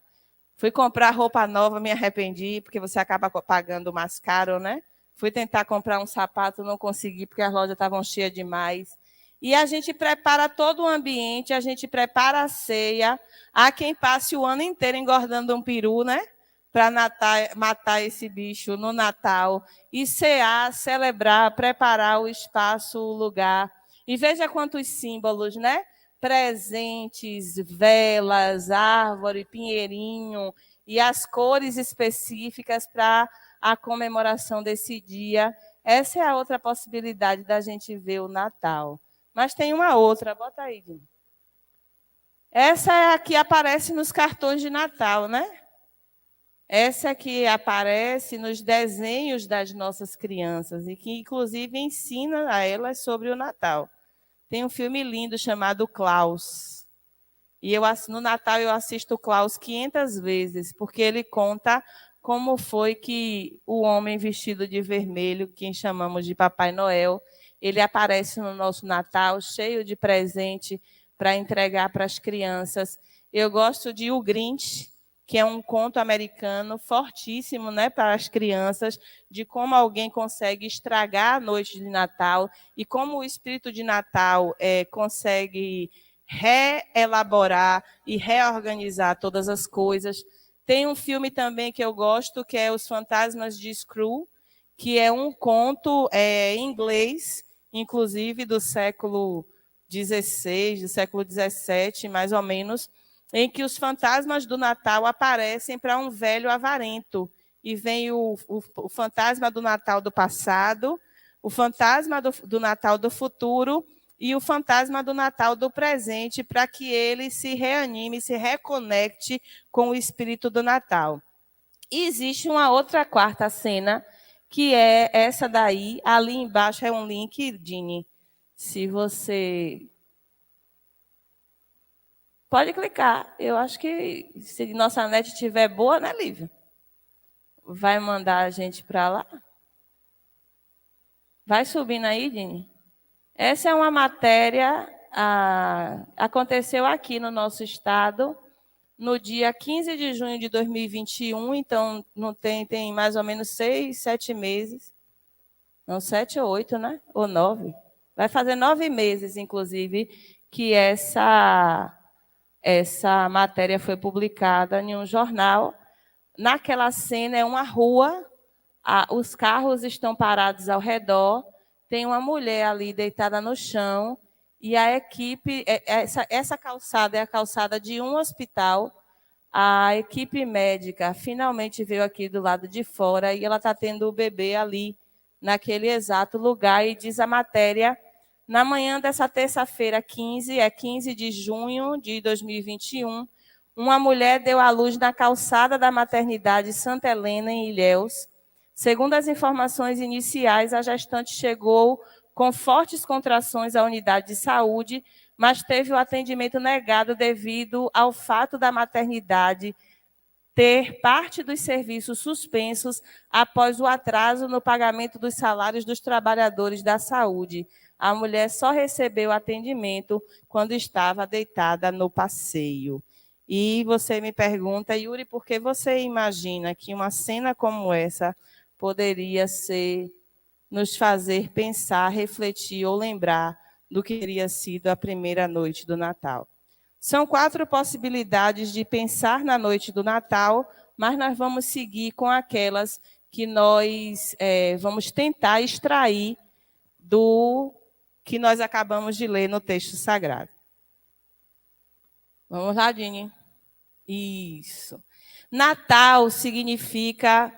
Fui comprar roupa nova, me arrependi, porque você acaba pagando mais caro, né? Fui tentar comprar um sapato, não consegui, porque as lojas estavam cheias demais. E a gente prepara todo o ambiente, a gente prepara a ceia. Há quem passe o ano inteiro engordando um peru, né? Para matar esse bicho no Natal. E cear, celebrar, preparar o espaço, o lugar. E veja quantos símbolos, né? Presentes, velas, árvore, pinheirinho e as cores específicas para a comemoração desse dia. Essa é a outra possibilidade da gente ver o Natal. Mas tem uma outra, bota aí, Dini. Essa é a que aparece nos cartões de Natal, né? Essa que aparece nos desenhos das nossas crianças e que, inclusive, ensina a elas sobre o Natal. Tem um filme lindo chamado Klaus. E no Natal eu assisto Klaus 500 vezes, porque ele conta como foi que o homem vestido de vermelho, quem chamamos de Papai Noel, ele aparece no nosso Natal cheio de presente para entregar para as crianças. Eu gosto de O Grinch, que é um conto americano fortíssimo, né, para as crianças, de como alguém consegue estragar a noite de Natal e como o espírito de Natal consegue reelaborar e reorganizar todas as coisas. Tem um filme também que eu gosto, que é Os Fantasmas de Scrooge, que é um conto em inglês, inclusive do século XVI, do século XVII, mais ou menos, em que os fantasmas do Natal aparecem para um velho avarento. E vem o fantasma do Natal do passado, o fantasma do Natal do futuro e o fantasma do Natal do presente, para que ele se reanime, se reconecte com o espírito do Natal. E existe uma outra quarta cena, que é essa daí. Ali embaixo é um link, Dini. Se você... Pode clicar. Eu acho que se nossa net estiver boa, né, Lívia? Vai mandar a gente para lá? Vai subindo aí, Dini. Essa é uma matéria Aconteceu aqui no nosso estado, no dia 15 de junho de 2021, então não tem mais ou menos 6, 7 meses. Não, 7 ou 8, né? Ou 9. Vai fazer 9 meses, inclusive, que essa matéria foi publicada em um jornal. Naquela cena é uma rua, os carros estão parados ao redor, tem uma mulher ali deitada no chão, e a equipe, essa calçada é a calçada de um hospital. A equipe médica finalmente veio aqui do lado de fora e ela está tendo o bebê ali, naquele exato lugar, e diz a matéria, na manhã dessa terça-feira, 15 de junho de 2021, uma mulher deu à luz na calçada da maternidade Santa Helena, em Ilhéus. Segundo as informações iniciais, a gestante chegou com fortes contrações à unidade de saúde, mas teve o atendimento negado devido ao fato da maternidade ter parte dos serviços suspensos após o atraso no pagamento dos salários dos trabalhadores da saúde. A mulher só recebeu atendimento quando estava deitada no passeio. E você me pergunta, Yuri, por que você imagina que uma cena como essa poderia nos fazer pensar, refletir ou lembrar do que teria sido a primeira noite do Natal? São 4 possibilidades de pensar na noite do Natal, mas nós vamos seguir com aquelas que nós vamos tentar extrair do que nós acabamos de ler no texto sagrado. Vamos lá, Dini? Isso. Natal significa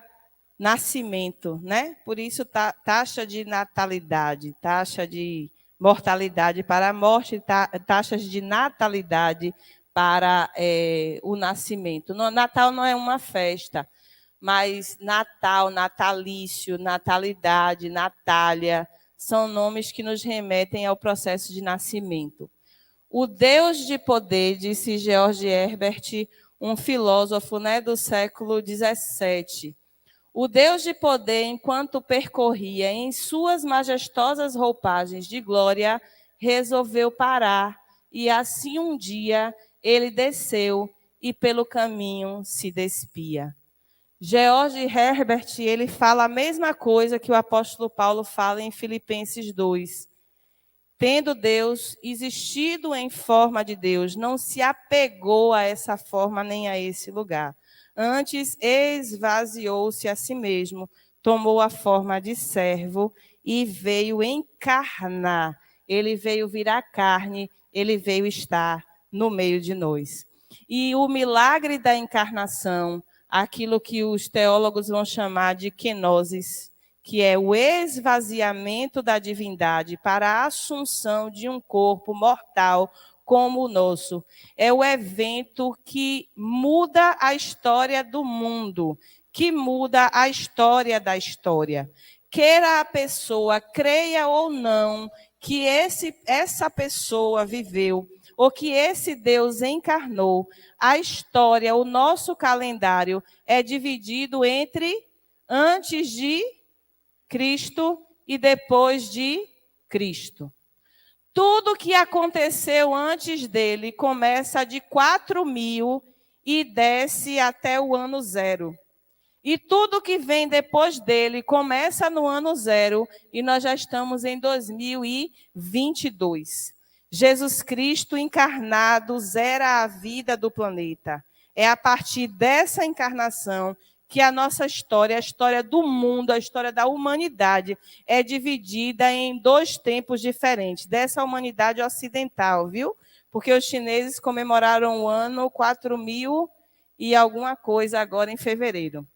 nascimento, né? Por isso, taxa de natalidade, taxa de mortalidade para a morte, taxas de natalidade para o nascimento. Natal não é uma festa, mas Natal, natalício, natalidade, Natália, são nomes que nos remetem ao processo de nascimento. O Deus de poder, disse George Herbert, um filósofo, né, do século XVII. O Deus de poder, enquanto percorria em suas majestosas roupagens de glória, resolveu parar, e assim um dia ele desceu e pelo caminho se despia. George Herbert, ele fala a mesma coisa que o apóstolo Paulo fala em Filipenses 2. Tendo Deus existido em forma de Deus, não se apegou a essa forma nem a esse lugar. Antes, esvaziou-se a si mesmo, tomou a forma de servo e veio encarnar. Ele veio virar carne, ele veio estar no meio de nós. E o milagre da encarnação, aquilo que os teólogos vão chamar de kenosis, que é o esvaziamento da divindade para a assunção de um corpo mortal como o nosso. É o evento que muda a história do mundo, que muda a história da história. Queira a pessoa, creia ou não, que essa pessoa viveu, ou que esse Deus encarnou, a história, o nosso calendário é dividido entre antes de Cristo e depois de Cristo. Tudo que aconteceu antes dele começa de 4.000 e desce até o ano 0. E tudo que vem depois dele começa no ano 0 e nós já estamos em 2022. Jesus Cristo encarnado zera a vida do planeta. É a partir dessa encarnação que a nossa história, a história do mundo, a história da humanidade, é dividida em 2 tempos diferentes, dessa humanidade ocidental, viu? Porque os chineses comemoraram o ano 4.000 e alguma coisa agora em fevereiro,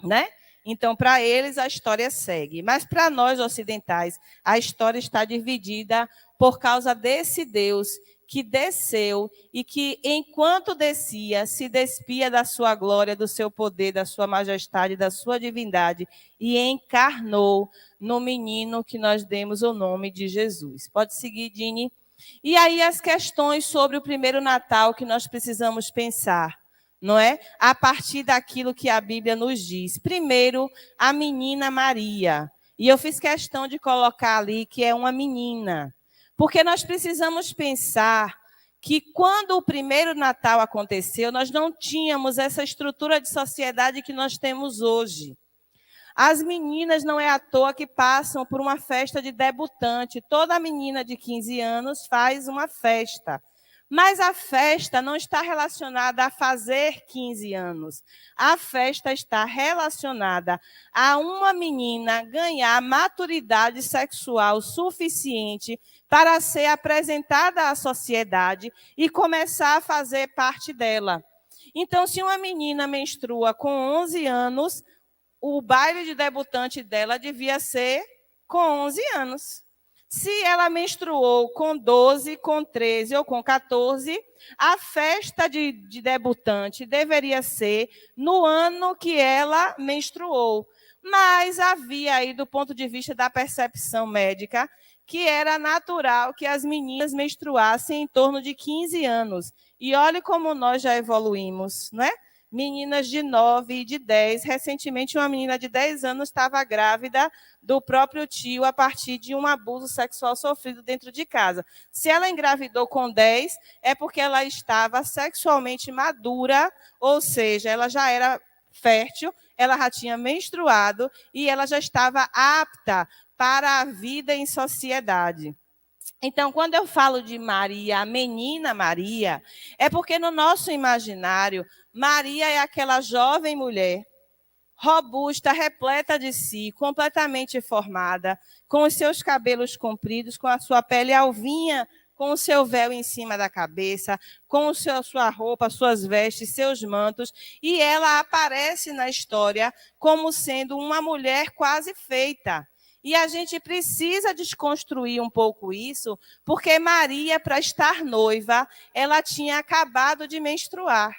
né? Então, para eles, a história segue. Mas para nós ocidentais, a história está dividida por causa desse Deus que desceu e que, enquanto descia, se despia da sua glória, do seu poder, da sua majestade, da sua divindade, e encarnou no menino que nós demos o nome de Jesus. Pode seguir, Dini. E aí as questões sobre o primeiro Natal que nós precisamos pensar, não é? A partir daquilo que a Bíblia nos diz. Primeiro, a menina Maria. E eu fiz questão de colocar ali que é uma menina. Porque nós precisamos pensar que quando o primeiro Natal aconteceu, nós não tínhamos essa estrutura de sociedade que nós temos hoje. As meninas não é à toa que passam por uma festa de debutante. Toda menina de 15 anos faz uma festa. Mas a festa não está relacionada a fazer 15 anos. A festa está relacionada a uma menina ganhar maturidade sexual suficiente para ser apresentada à sociedade e começar a fazer parte dela. Então, se uma menina menstrua com 11 anos, o baile de debutante dela devia ser com 11 anos. Se ela menstruou com 12, com 13 ou com 14, a festa de debutante deveria ser no ano que ela menstruou. Mas havia aí, do ponto de vista da percepção médica, que era natural que as meninas menstruassem em torno de 15 anos. E olhe como nós já evoluímos, não é? Meninas de 9 e de 10. Recentemente, uma menina de 10 anos estava grávida do próprio tio a partir de um abuso sexual sofrido dentro de casa. Se ela engravidou com 10, é porque ela estava sexualmente madura, ou seja, ela já era fértil, ela já tinha menstruado e ela já estava apta para a vida em sociedade. Então, quando eu falo de Maria, a menina Maria, é porque no nosso imaginário, Maria é aquela jovem mulher, robusta, repleta de si, completamente formada, com os seus cabelos compridos, com a sua pele alvinha, com o seu véu em cima da cabeça, com sua roupa, suas vestes, seus mantos, e ela aparece na história como sendo uma mulher quase feita. E a gente precisa desconstruir um pouco isso, porque Maria, para estar noiva, ela tinha acabado de menstruar.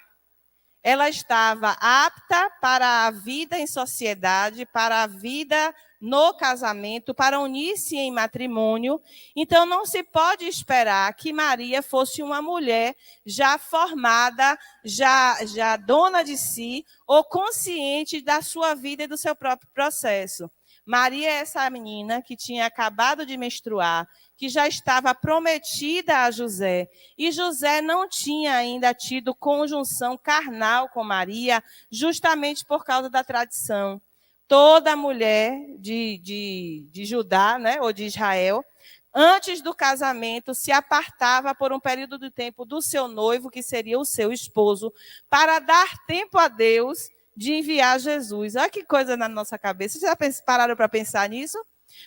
Ela estava apta para a vida em sociedade, para a vida no casamento, para unir-se em matrimônio. Então, não se pode esperar que Maria fosse uma mulher já formada, já dona de si, ou consciente da sua vida e do seu próprio processo. Maria é essa menina que tinha acabado de menstruar, que já estava prometida a José, e José não tinha ainda tido conjunção carnal com Maria, justamente por causa da tradição. Toda mulher de Judá, né, ou de Israel, antes do casamento, se apartava por um período de tempo do seu noivo, que seria o seu esposo, para dar tempo a Deus de enviar Jesus. Olha que coisa na nossa cabeça. Vocês já pararam para pensar nisso?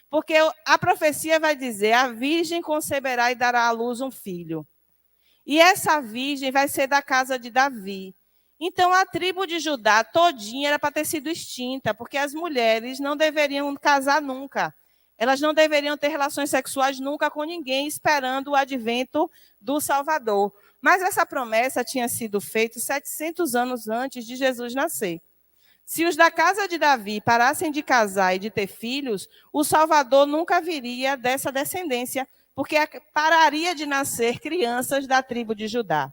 Porque a profecia vai dizer, a virgem conceberá e dará à luz um filho. E essa virgem vai ser da casa de Davi. Então, a tribo de Judá todinha era para ter sido extinta, porque as mulheres não deveriam casar nunca. Elas não deveriam ter relações sexuais nunca com ninguém, esperando o advento do Salvador. Mas essa promessa tinha sido feita 700 anos antes de Jesus nascer. Se os da casa de Davi parassem de casar e de ter filhos, o Salvador nunca viria dessa descendência, porque pararia de nascer crianças da tribo de Judá.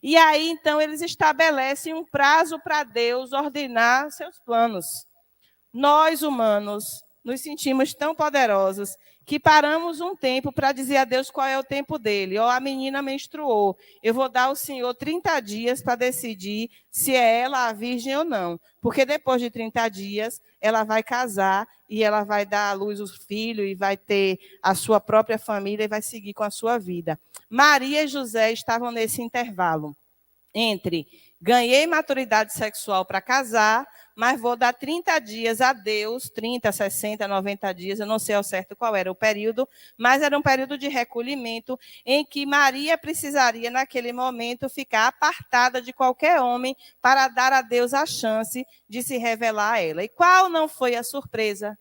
E aí, então, eles estabelecem um prazo para Deus ordenar seus planos. Nós, humanos, nos sentimos tão poderosos que paramos um tempo para dizer a Deus qual é o tempo dele. Ó, a menina menstruou. Eu vou dar ao Senhor 30 dias para decidir se é ela a virgem ou não. Porque depois de 30 dias, ela vai casar e ela vai dar à luz os filhos e vai ter a sua própria família e vai seguir com a sua vida. Maria e José estavam nesse intervalo entre ganhei maturidade sexual para casar, mas vou dar 30 dias a Deus, 30, 60, 90 dias, eu não sei ao certo qual era o período, mas era um período de recolhimento em que Maria precisaria, naquele momento, ficar apartada de qualquer homem para dar a Deus a chance de se revelar a ela. E qual não foi a surpresa?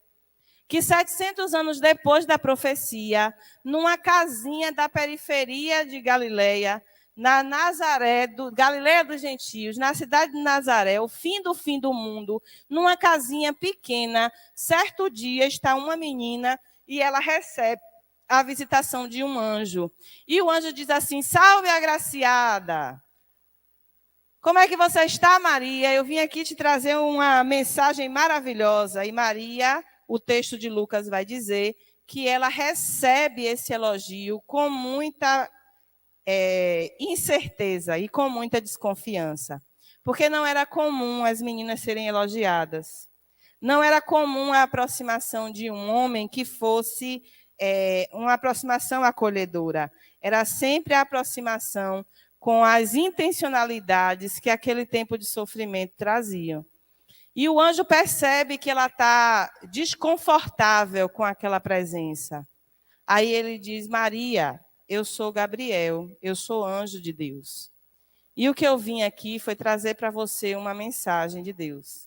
Que 700 anos depois da profecia, numa casinha da periferia de Galileia, na Nazaré, Galileia dos Gentios, na cidade de Nazaré, o fim do mundo, numa casinha pequena, certo dia está uma menina e ela recebe a visitação de um anjo. E o anjo diz assim, salve agraciada. Como é que você está, Maria? Eu vim aqui te trazer uma mensagem maravilhosa. E Maria, o texto de Lucas vai dizer que ela recebe esse elogio com muita incerteza e com muita desconfiança. Porque não era comum as meninas serem elogiadas. Não era comum a aproximação de um homem que fosse uma aproximação acolhedora. Era sempre a aproximação com as intencionalidades que aquele tempo de sofrimento trazia. E o anjo percebe que ela está desconfortável com aquela presença. Aí ele diz: Maria, eu sou Gabriel, eu sou anjo de Deus. E o que eu vim aqui foi trazer para você uma mensagem de Deus.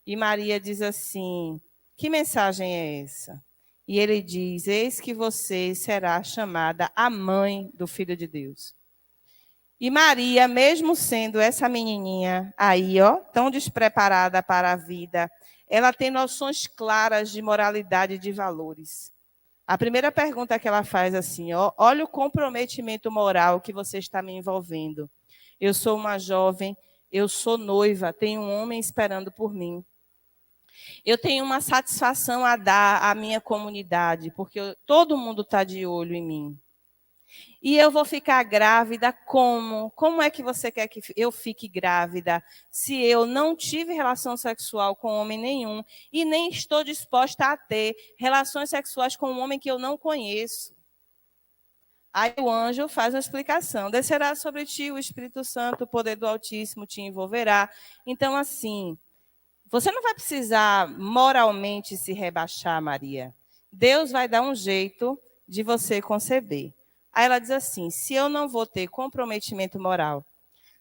E Maria diz assim: que mensagem é essa? E ele diz: eis que você será chamada a mãe do Filho de Deus. E Maria, mesmo sendo essa menininha aí, ó, tão despreparada para a vida, ela tem noções claras de moralidade e de valores. A primeira pergunta que ela faz assim, ó, olha o comprometimento moral que você está me envolvendo. Eu sou uma jovem, eu sou noiva, tenho um homem esperando por mim. Eu tenho uma satisfação a dar à minha comunidade, porque todo mundo está de olho em mim. E eu vou ficar grávida como? Como é que você quer que eu fique grávida se eu não tive relação sexual com homem nenhum e nem estou disposta a ter relações sexuais com um homem que eu não conheço? Aí o anjo faz uma explicação. Descerá sobre ti o Espírito Santo, o poder do Altíssimo te envolverá. Então, assim, você não vai precisar moralmente se rebaixar, Maria. Deus vai dar um jeito de você conceber. Aí ela diz assim: se eu não vou ter comprometimento moral,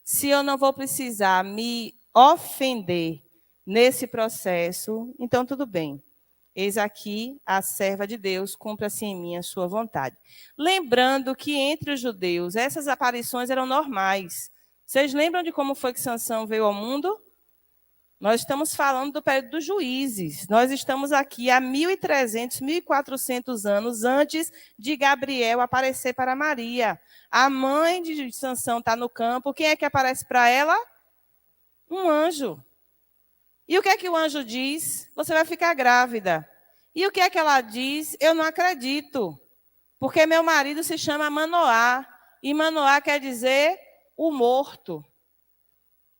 se eu não vou precisar me ofender nesse processo, então tudo bem. Eis aqui a serva de Deus, cumpra-se em mim a sua vontade. Lembrando que entre os judeus, essas aparições eram normais. Vocês lembram de como foi que Sansão veio ao mundo? Nós estamos falando do período dos juízes. Nós estamos aqui há 1.300, 1.400 anos antes de Gabriel aparecer para Maria. A mãe de Sansão está no campo. Quem é que aparece para ela? Um anjo. E o que é que o anjo diz? Você vai ficar grávida. E o que é que ela diz? Eu não acredito. Porque meu marido se chama Manoá. E Manoá quer dizer o morto.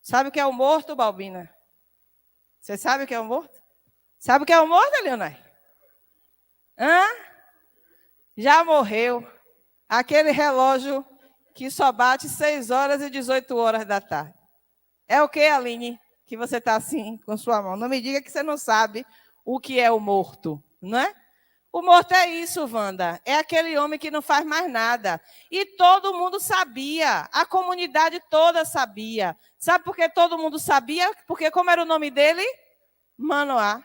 Sabe o que é o morto, Balbina? Você sabe o que é o morto? Sabe o que é o morto, Leonai? Hã? Já morreu. Aquele relógio que só bate 6 horas e 18 horas da tarde. É o que, Aline, que você está assim com sua mão? Não me diga que você não sabe o que é o morto, não é? O morto é isso, Wanda. É aquele homem que não faz mais nada. E todo mundo sabia. A comunidade toda sabia. Sabe por que todo mundo sabia? Porque como era o nome dele? Manoá.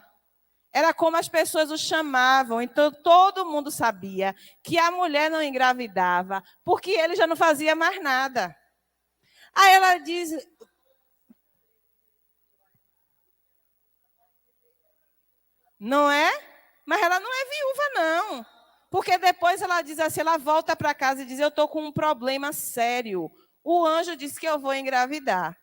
Era como as pessoas o chamavam. Então, todo mundo sabia que a mulher não engravidava, porque ele já não fazia mais nada. Aí ela diz... Não é? Mas ela não é viúva, não. Porque depois ela diz assim, ela volta para casa e diz, eu estou com um problema sério. O anjo disse que eu vou engravidar.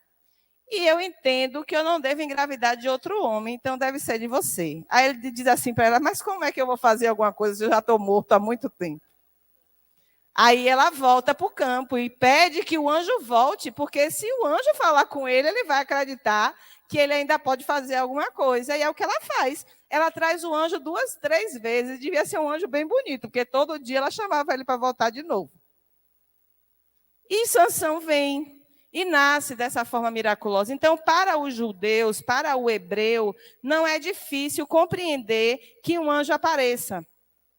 E eu entendo que eu não devo engravidar de outro homem, então deve ser de você. Aí ele diz assim para ela, mas como é que eu vou fazer alguma coisa se eu já estou morto há muito tempo? Aí ela volta para o campo e pede que o anjo volte, porque se o anjo falar com ele, ele vai acreditar que ele ainda pode fazer alguma coisa. E é o que ela faz. Ela traz o anjo 2, 3 vezes. Devia ser um anjo bem bonito, porque todo dia ela chamava ele para voltar de novo. E Sansão vem e nasce dessa forma miraculosa. Então, para os judeus, para o hebreu, não é difícil compreender que um anjo apareça.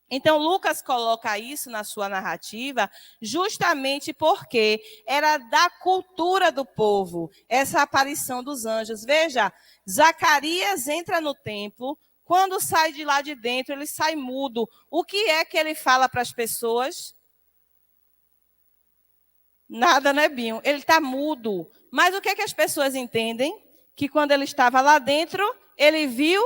Então, Lucas coloca isso na sua narrativa justamente porque era da cultura do povo essa aparição dos anjos. Veja, Zacarias entra no templo, quando sai de lá de dentro, ele sai mudo. O que é que ele fala para as pessoas? Nada, né, Binho? Ele está mudo. Mas o que é que as pessoas entendem? Que quando ele estava lá dentro, ele viu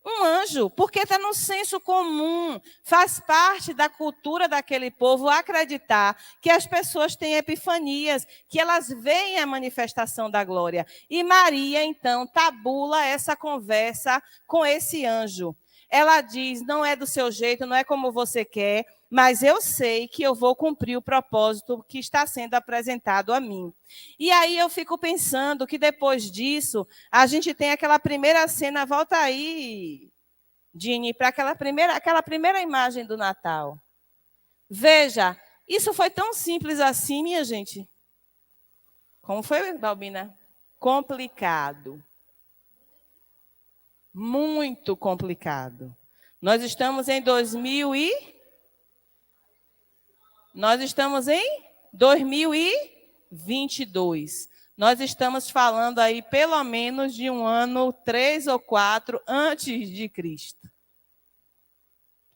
um anjo, porque está no senso comum, faz parte da cultura daquele povo acreditar que as pessoas têm epifanias, que elas veem a manifestação da glória. E Maria, então, tabula essa conversa com esse anjo. ela diz, não é do seu jeito, não é como você quer, mas eu sei que eu vou cumprir o propósito que está sendo apresentado a mim. E aí eu fico pensando que depois disso, a gente tem aquela primeira cena, volta aí, Dini, para aquela primeira imagem do Natal. Veja, isso foi tão simples assim, minha gente. Como foi, Balbina? Complicado. Muito complicado. Nós estamos em 2022. Nós estamos falando aí pelo menos de um ano 3 ou 4 antes de Cristo.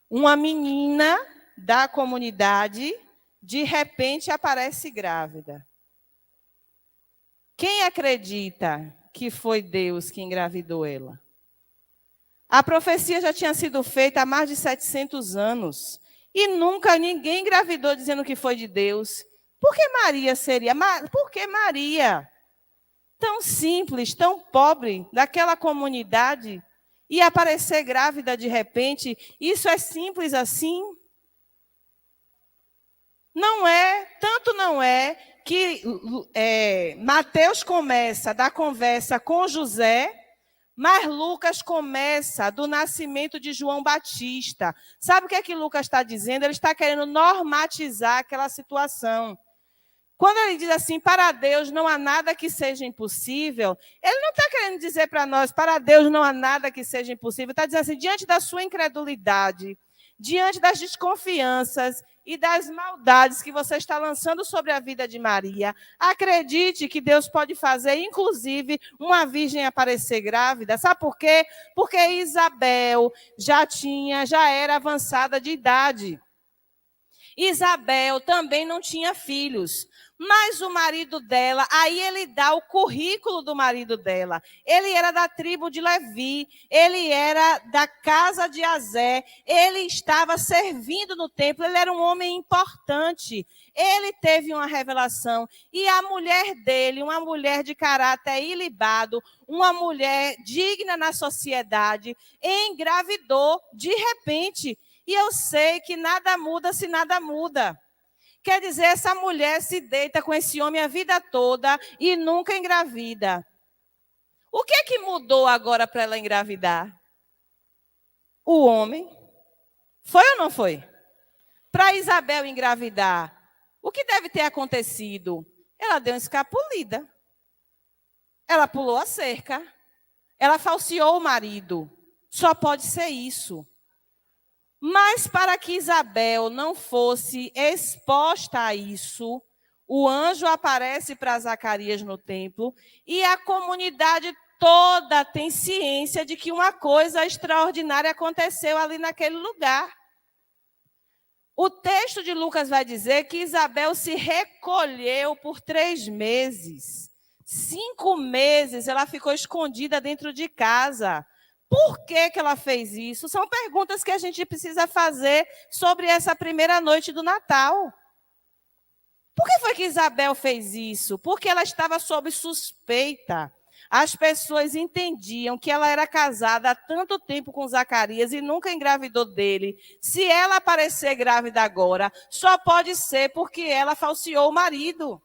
Uma menina da comunidade, de repente, aparece grávida. Quem acredita que foi Deus que engravidou ela? A profecia já tinha sido feita há mais de 700 anos. E nunca ninguém engravidou dizendo que foi de Deus. Por que Maria seria? Por que Maria, tão simples, tão pobre, daquela comunidade, ia aparecer grávida de repente? Isso é simples assim? Não é, tanto não é que Mateus começa da conversa com José, mas Lucas começa do nascimento de João Batista. Sabe o que é que Lucas está dizendo? Ele está querendo normatizar aquela situação. Quando ele diz assim, para Deus não há nada que seja impossível, ele não está querendo dizer para nós, para Deus não há nada que seja impossível. Está dizendo assim, diante da sua incredulidade, diante das desconfianças e das maldades que você está lançando sobre a vida de Maria, acredite que Deus pode fazer, inclusive, uma virgem aparecer grávida. Sabe por quê? Porque Isabel já era avançada de idade. Isabel também não tinha filhos. Mas o marido dela, aí ele dá o currículo do marido dela. Ele era da tribo de Levi, ele era da casa de Azé, ele estava servindo no templo, ele era um homem importante. Ele teve uma revelação. E a mulher dele, uma mulher de caráter ilibado, uma mulher digna na sociedade, engravidou de repente. E eu sei que nada muda se nada muda. Quer dizer, essa mulher se deita com esse homem a vida toda e nunca engravida. O que é que mudou agora para ela engravidar? O homem. Foi ou não foi? Para Isabel engravidar, o que deve ter acontecido? Ela deu uma escapulida. Ela pulou a cerca. Ela falseou o marido. Só pode ser isso. Mas para que Isabel não fosse exposta a isso, o anjo aparece para Zacarias no templo e a comunidade toda tem ciência de que uma coisa extraordinária aconteceu ali naquele lugar. O texto de Lucas vai dizer que Isabel se recolheu por 3 meses. 5 meses ela ficou escondida dentro de casa. Por que ela fez isso? São perguntas que a gente precisa fazer sobre essa primeira noite do Natal. Por que foi que Isabel fez isso? Porque ela estava sob suspeita. As pessoas entendiam que ela era casada há tanto tempo com Zacarias e nunca engravidou dele. Se ela aparecer grávida agora, só pode ser porque ela falseou o marido.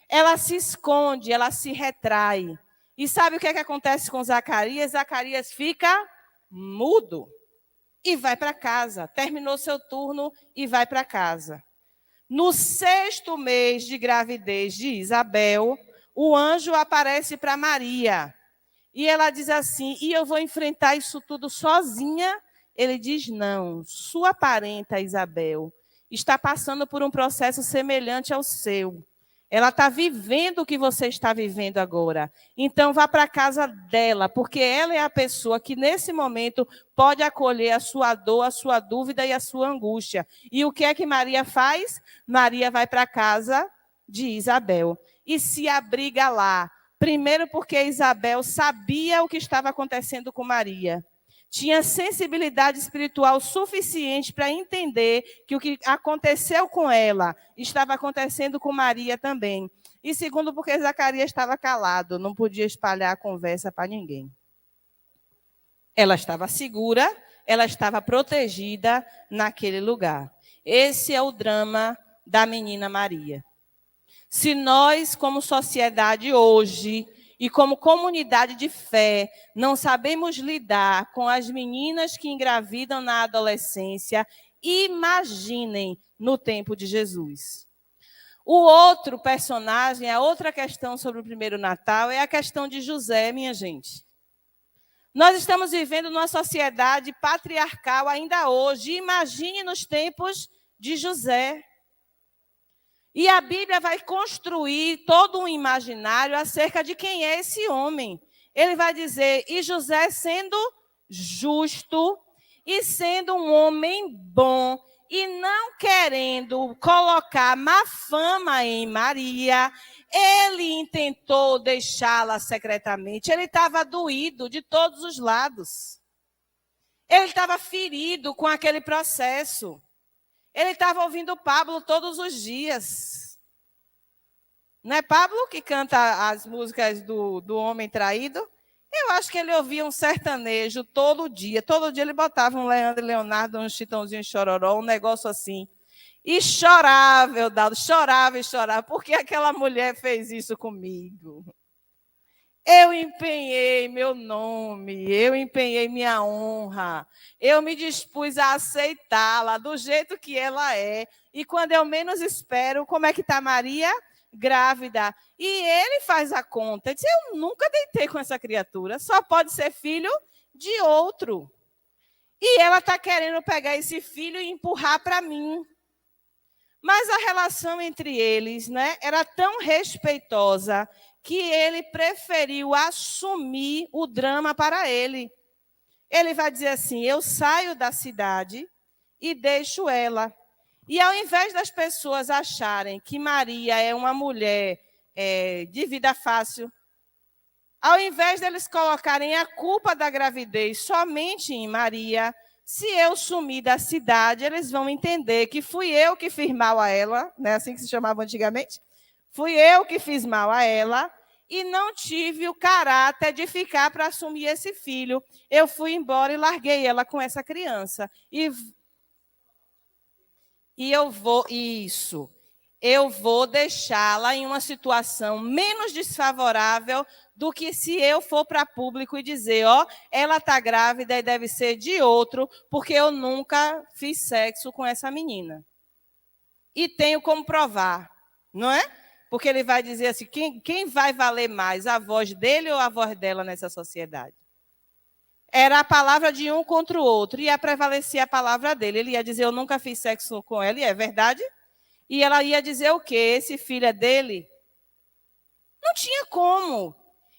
Ela se esconde, ela se retrai. E sabe o que acontece com Zacarias? Zacarias fica mudo e vai para casa. Terminou seu turno e vai para casa. No 6º mês de gravidez de Isabel, o anjo aparece para Maria. E ela diz assim, e eu vou enfrentar isso tudo sozinha? Ele diz, não, sua parenta Isabel está passando por um processo semelhante ao seu. Ela está vivendo o que você está vivendo agora. Então, vá para a casa dela, porque ela é a pessoa que, nesse momento, pode acolher a sua dor, a sua dúvida e a sua angústia. E o que é que Maria faz? Maria vai para a casa de Isabel e se abriga lá. Primeiro porque Isabel sabia o que estava acontecendo com Maria. Tinha sensibilidade espiritual suficiente para entender que o que aconteceu com ela estava acontecendo com Maria também. E segundo, porque Zacarias estava calado, não podia espalhar a conversa para ninguém. Ela estava segura, ela estava protegida naquele lugar. Esse é o drama da menina Maria. Se nós, como sociedade hoje, e como comunidade de fé, não sabemos lidar com as meninas que engravidam na adolescência, imaginem no tempo de Jesus. O outro personagem, a outra questão sobre o primeiro Natal é a questão de José, minha gente. Nós estamos vivendo numa sociedade patriarcal ainda hoje. Imagine nos tempos de José. E a Bíblia vai construir todo um imaginário acerca de quem é esse homem. Ele vai dizer, e José sendo justo e sendo um homem bom e não querendo colocar má fama em Maria, ele intentou deixá-la secretamente. Ele estava doído de todos os lados. Ele estava ferido com aquele processo. Ele estava ouvindo Pablo todos os dias. Não é Pablo que canta as músicas do homem traído? Eu acho que ele ouvia um sertanejo todo dia. Todo dia ele botava um Leandro e Leonardo, um Chitãozinho Chororó, um negócio assim. E chorava, Eudaldo, chorava e chorava. Por que aquela mulher fez isso comigo? Eu empenhei meu nome, eu empenhei minha honra, eu me dispus a aceitá-la do jeito que ela é. E quando eu menos espero, como é que está Maria? Grávida. E ele faz a conta. Ele diz, eu nunca deitei com essa criatura, só pode ser filho de outro. E ela está querendo pegar esse filho e empurrar para mim. Mas a relação entre eles, né, era tão respeitosa que ele preferiu assumir o drama para ele. Ele vai dizer assim, eu saio da cidade e deixo ela. E ao invés das pessoas acharem que Maria é uma mulher de vida fácil, ao invés deles colocarem a culpa da gravidez somente em Maria, se eu sumir da cidade, eles vão entender que fui eu que fiz mal a ela, não é assim que se chamava antigamente? Fui eu que fiz mal a ela e não tive o caráter de ficar para assumir esse filho. Eu fui embora e larguei ela com essa criança. E eu vou deixá-la em uma situação menos desfavorável do que se eu for para público e dizer, ó, ela está grávida e deve ser de outro, porque eu nunca fiz sexo com essa menina. E tenho como provar, não é? Porque ele vai dizer assim, quem vai valer mais, a voz dele ou a voz dela nessa sociedade? Era a palavra de um contra o outro, ia prevalecer a palavra dele. Ele ia dizer, eu nunca fiz sexo com ela, e é verdade? E ela ia dizer o quê? Esse filho é dele? Não tinha como.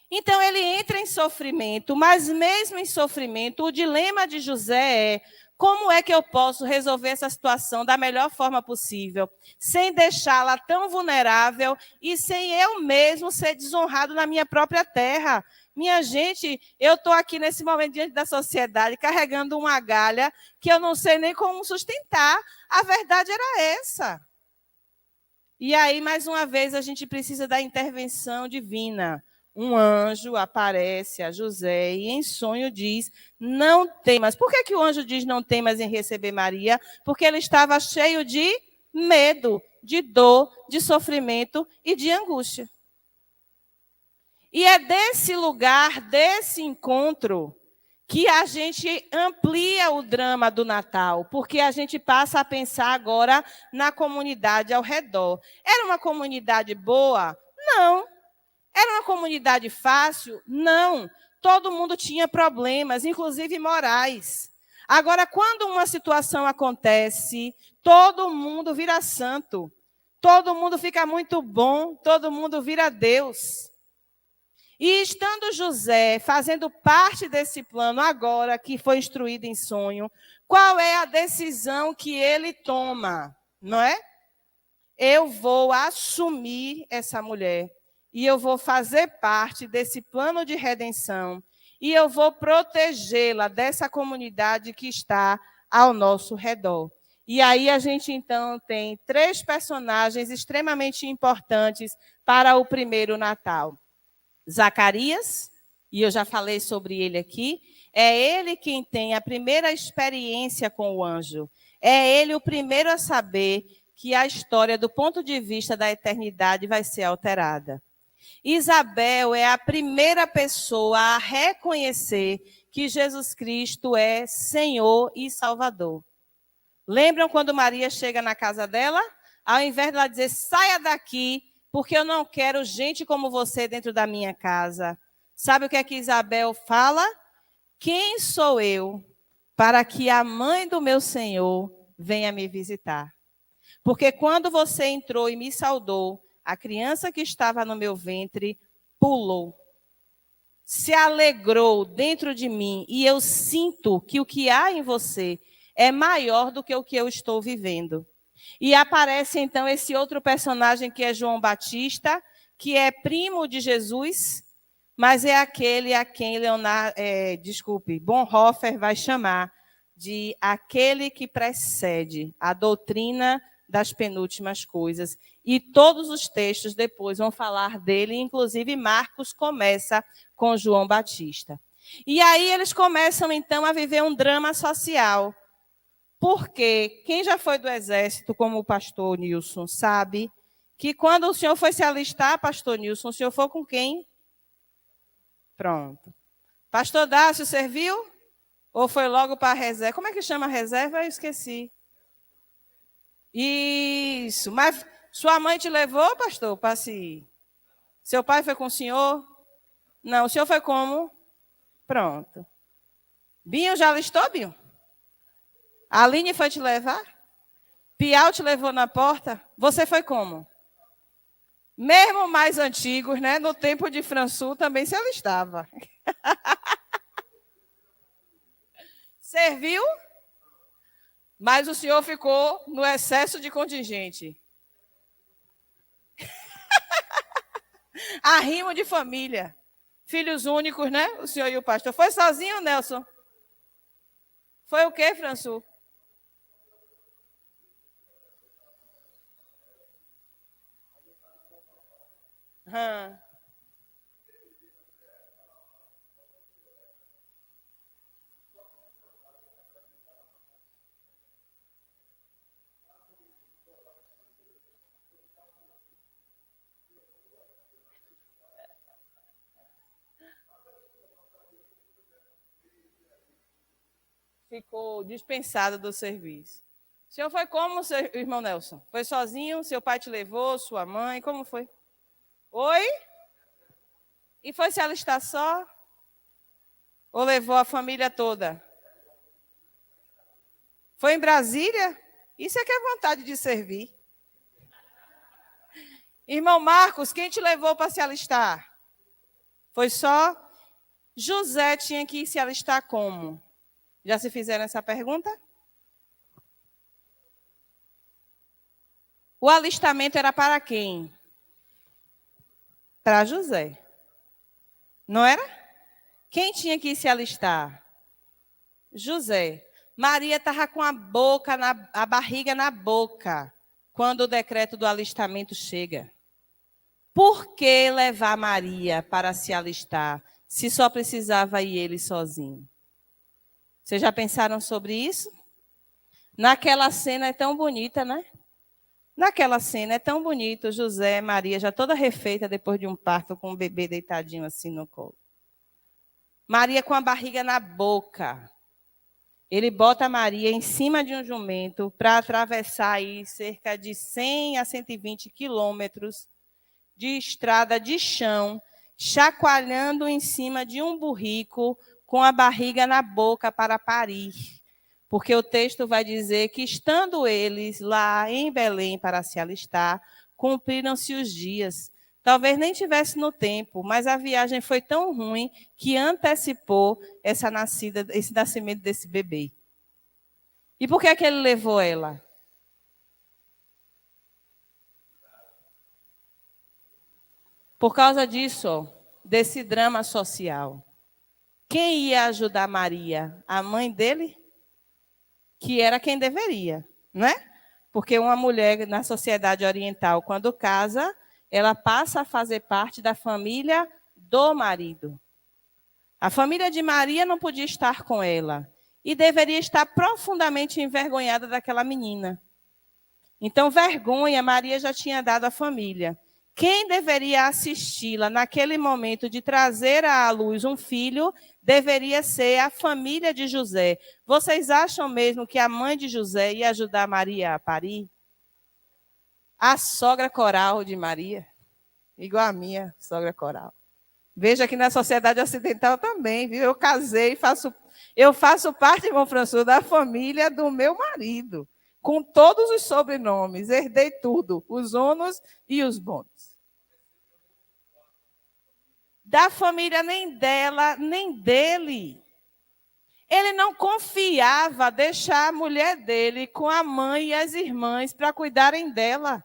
Então, ele entra em sofrimento, mas mesmo em sofrimento, o dilema de José é, como é que eu posso resolver essa situação da melhor forma possível, sem deixá-la tão vulnerável e sem eu mesmo ser desonrado na minha própria terra? Minha gente, eu estou aqui nesse momento diante da sociedade, carregando uma galha que eu não sei nem como sustentar. A verdade era essa. E aí, mais uma vez, a gente precisa da intervenção divina. Um anjo aparece a José e em sonho diz, não temas. Por que o anjo diz não temas em receber Maria? Porque ele estava cheio de medo, de dor, de sofrimento e de angústia. E é desse lugar, desse encontro, que a gente amplia o drama do Natal, porque a gente passa a pensar agora na comunidade ao redor. Era uma comunidade boa? Não. Era uma comunidade fácil? Não. Todo mundo tinha problemas, inclusive morais. Agora, quando uma situação acontece, todo mundo vira santo. Todo mundo fica muito bom, todo mundo vira Deus. E estando José fazendo parte desse plano agora, que foi instruído em sonho, qual é a decisão que ele toma? Não é? Eu vou assumir essa mulher. E eu vou fazer parte desse plano de redenção. E eu vou protegê-la dessa comunidade que está ao nosso redor. E aí a gente, então, tem 3 personagens extremamente importantes para o primeiro Natal. Zacarias, e eu já falei sobre ele aqui, é ele quem tem a primeira experiência com o anjo. É ele o primeiro a saber que a história, do ponto de vista da eternidade, vai ser alterada. Isabel é a primeira pessoa a reconhecer que Jesus Cristo é Senhor e Salvador. Lembram quando Maria chega na casa dela? Ao invés de ela dizer, saia daqui, porque eu não quero gente como você dentro da minha casa. Sabe o que é que Isabel fala? Quem sou eu para que a mãe do meu Senhor venha me visitar? Porque quando você entrou e me saudou, a criança que estava no meu ventre pulou, se alegrou dentro de mim, e eu sinto que o que há em você é maior do que o que eu estou vivendo. E aparece então esse outro personagem que é João Batista, que é primo de Jesus, mas é aquele a quem Bonhoeffer vai chamar de aquele que precede a doutrina das penúltimas coisas. E todos os textos depois vão falar dele, inclusive Marcos começa com João Batista. E aí eles começam então a viver um drama social. Porque quem já foi do exército, como o pastor Nilson, sabe que quando o senhor foi se alistar, pastor Nilson, o senhor foi com quem? Pronto. Pastor Dácio serviu? Ou foi logo para a reserva? Como é que chama a reserva? Eu esqueci. Isso. Mas sua mãe te levou, pastor, para se... Seu pai foi com o senhor? Não, o senhor foi como? Pronto. Binho já alistou, Binho? A Aline foi te levar? Piau te levou na porta? Você foi como? Mesmo mais antigos, né? No tempo de Françu também se alistava. Serviu, mas o senhor ficou no excesso de contingente. Arrimo de família. Filhos únicos, né? O senhor e o pastor. Foi sozinho, Nelson? Foi o quê, Françu? Ficou dispensado do serviço. O senhor foi como, seu irmão Nelson? Foi sozinho? Seu pai te levou? Sua mãe? Como foi? Oi? E foi se alistar só? Ou levou a família toda? Foi em Brasília? Isso é que é vontade de servir. Irmão Marcos, quem te levou para se alistar? Foi só? José tinha que se alistar como? Já se fizeram essa pergunta? O alistamento era para quem? Para José. Não era? Quem tinha que se alistar? José. Maria estava com a barriga na boca quando o decreto do alistamento chega. Por que levar Maria para se alistar, se só precisava ir ele sozinho? Vocês já pensaram sobre isso? Naquela cena é tão bonita, né? Naquela cena é tão bonito, José e Maria já toda refeita depois de um parto, com o bebê deitadinho assim no colo. Maria com a barriga na boca. Ele bota a Maria em cima de um jumento para atravessar aí cerca de 100 a 120 quilômetros de estrada de chão, chacoalhando em cima de um burrico com a barriga na boca para parir. Porque o texto vai dizer que, estando eles lá em Belém para se alistar, cumpriram-se os dias. Talvez nem tivesse no tempo, mas a viagem foi tão ruim que antecipou esse nascimento desse bebê. E por que é que ele levou ela? Por causa disso, ó, desse drama social. Quem ia ajudar Maria? A mãe dele? Que era quem deveria, né? Porque uma mulher na sociedade oriental, quando casa, ela passa a fazer parte da família do marido. A família de Maria não podia estar com ela e deveria estar profundamente envergonhada daquela menina. Então, vergonha Maria já tinha dado à família. Quem deveria assisti-la naquele momento de trazer à luz um filho deveria ser a família de José. Vocês acham mesmo que a mãe de José ia ajudar Maria a parir? A sogra coral de Maria, igual a minha sogra coral. Veja que na sociedade ocidental também, viu? Eu casei, eu faço parte, irmão François, da família do meu marido, com todos os sobrenomes, herdei tudo, os ônus e os bônus. Da família nem dela, nem dele. Ele não confiava deixar a mulher dele com a mãe e as irmãs para cuidarem dela.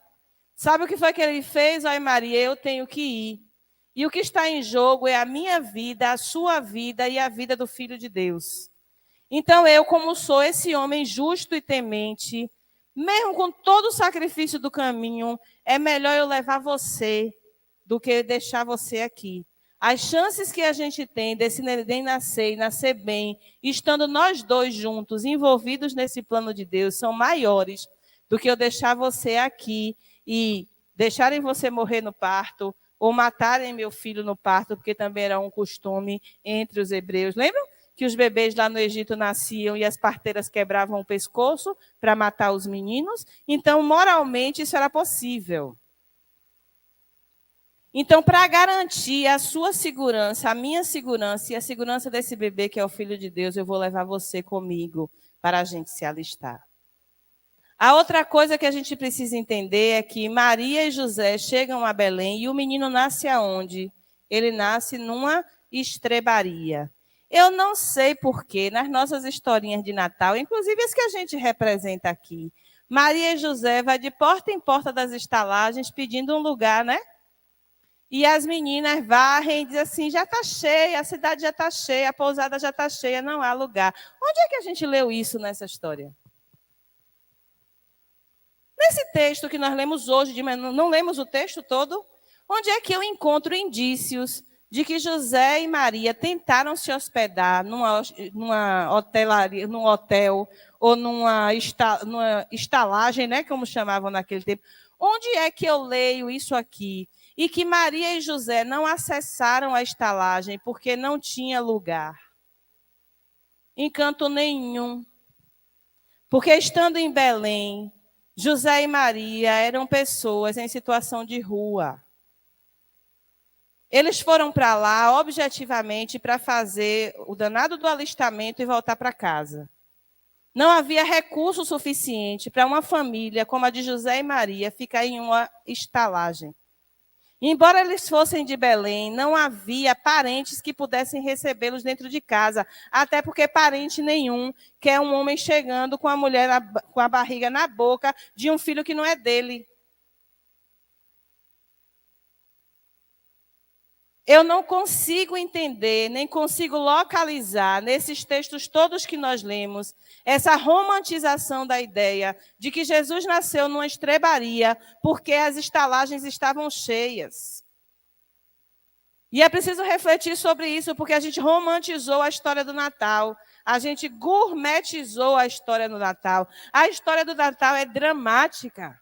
Sabe o que foi que ele fez? Ai, Maria, eu tenho que ir. E o que está em jogo é a minha vida, a sua vida e a vida do Filho de Deus. Então eu, como sou esse homem justo e temente, mesmo com todo o sacrifício do caminho, é melhor eu levar você do que deixar você aqui. As chances que a gente tem desse neném nascer e nascer bem, estando nós dois juntos, envolvidos nesse plano de Deus, são maiores do que eu deixar você aqui e deixarem você morrer no parto, ou matarem meu filho no parto, porque também era um costume entre os hebreus. Lembram que os bebês lá no Egito nasciam e as parteiras quebravam o pescoço para matar os meninos? Então, moralmente, isso era possível. Então, para garantir a sua segurança, a minha segurança e a segurança desse bebê, que é o Filho de Deus, eu vou levar você comigo para a gente se alistar. A outra coisa que a gente precisa entender é que Maria e José chegam a Belém e o menino nasce aonde? Ele nasce numa estrebaria. Eu não sei porquê, nas nossas historinhas de Natal, inclusive as que a gente representa aqui, Maria e José vai de porta em porta das estalagens pedindo um lugar, né? E as meninas varrem e dizem assim, já está cheia, a cidade já está cheia, a pousada já está cheia, não há lugar. Onde é que a gente leu isso nessa história? Nesse texto que nós lemos hoje, não lemos o texto todo? Onde é que eu encontro indícios de que José e Maria tentaram se hospedar numa hotelaria, num hotel ou numa estalagem, né, como chamavam naquele tempo? Onde é que eu leio isso aqui? E que Maria e José não acessaram a estalagem porque não tinha lugar. Em canto nenhum. Porque estando em Belém, José e Maria eram pessoas em situação de rua. Eles foram para lá, objetivamente, para fazer o danado do alistamento e voltar para casa. Não havia recurso suficiente para uma família como a de José e Maria ficar em uma estalagem. Embora eles fossem de Belém, não havia parentes que pudessem recebê-los dentro de casa, até porque parente nenhum quer um homem chegando com a mulher com a barriga na boca de um filho que não é dele. Eu não consigo entender, nem consigo localizar nesses textos todos que nós lemos, essa romantização da ideia de que Jesus nasceu numa estrebaria porque as estalagens estavam cheias. E é preciso refletir sobre isso, porque a gente romantizou a história do Natal, a gente gourmetizou a história do Natal. A história do Natal é dramática.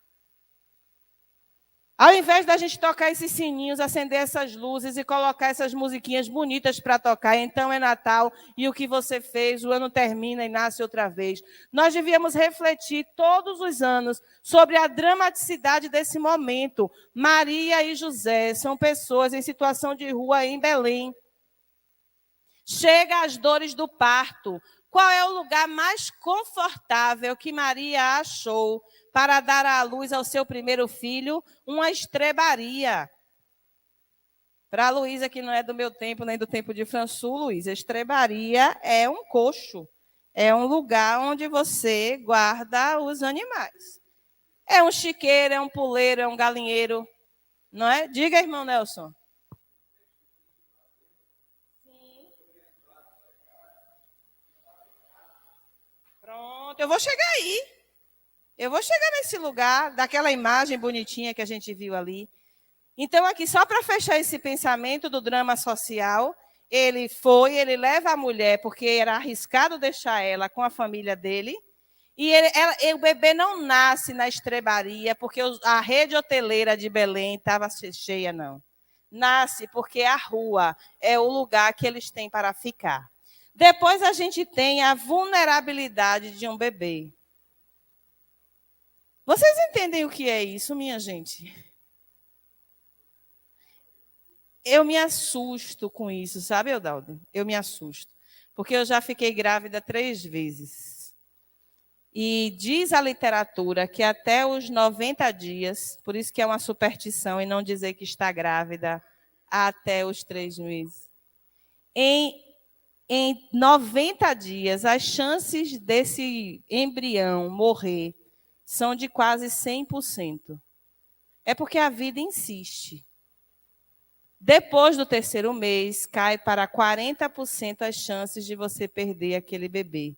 Ao invés da gente tocar esses sininhos, acender essas luzes e colocar essas musiquinhas bonitas para tocar, então é Natal e o que você fez, o ano termina e nasce outra vez. Nós devíamos refletir todos os anos sobre a dramaticidade desse momento. Maria e José são pessoas em situação de rua em Belém. Chega às dores do parto. Qual é o lugar mais confortável que Maria achou para dar à luz ao seu primeiro filho? Uma estrebaria. Para a Luísa, que não é do meu tempo, nem do tempo de François, Luísa, estrebaria é um coxo. É um lugar onde você guarda os animais. É um chiqueiro, é um puleiro, é um galinheiro. Não é? Diga, irmão Nelson. Pronto, eu vou chegar aí. Eu vou chegar nesse lugar, daquela imagem bonitinha que a gente viu ali. Então, aqui, só para fechar esse pensamento do drama social, ele leva a mulher, porque era arriscado deixar ela com a família dele, e o bebê não nasce na estrebaria, porque a rede hoteleira de Belém estava cheia, não. Nasce porque a rua é o lugar que eles têm para ficar. Depois a gente tem a vulnerabilidade de um bebê. Vocês entendem o que é isso, minha gente? Eu me assusto com isso, sabe, Eudaldo? Eu me assusto. Porque eu já fiquei grávida 3 vezes. E diz a literatura que até os 90 dias, por isso que é uma superstição e não dizer que está grávida até os 3 meses. Em 90 dias, as chances desse embrião morrer são de quase 100%. É porque a vida insiste. Depois do 3º mês, cai para 40% as chances de você perder aquele bebê.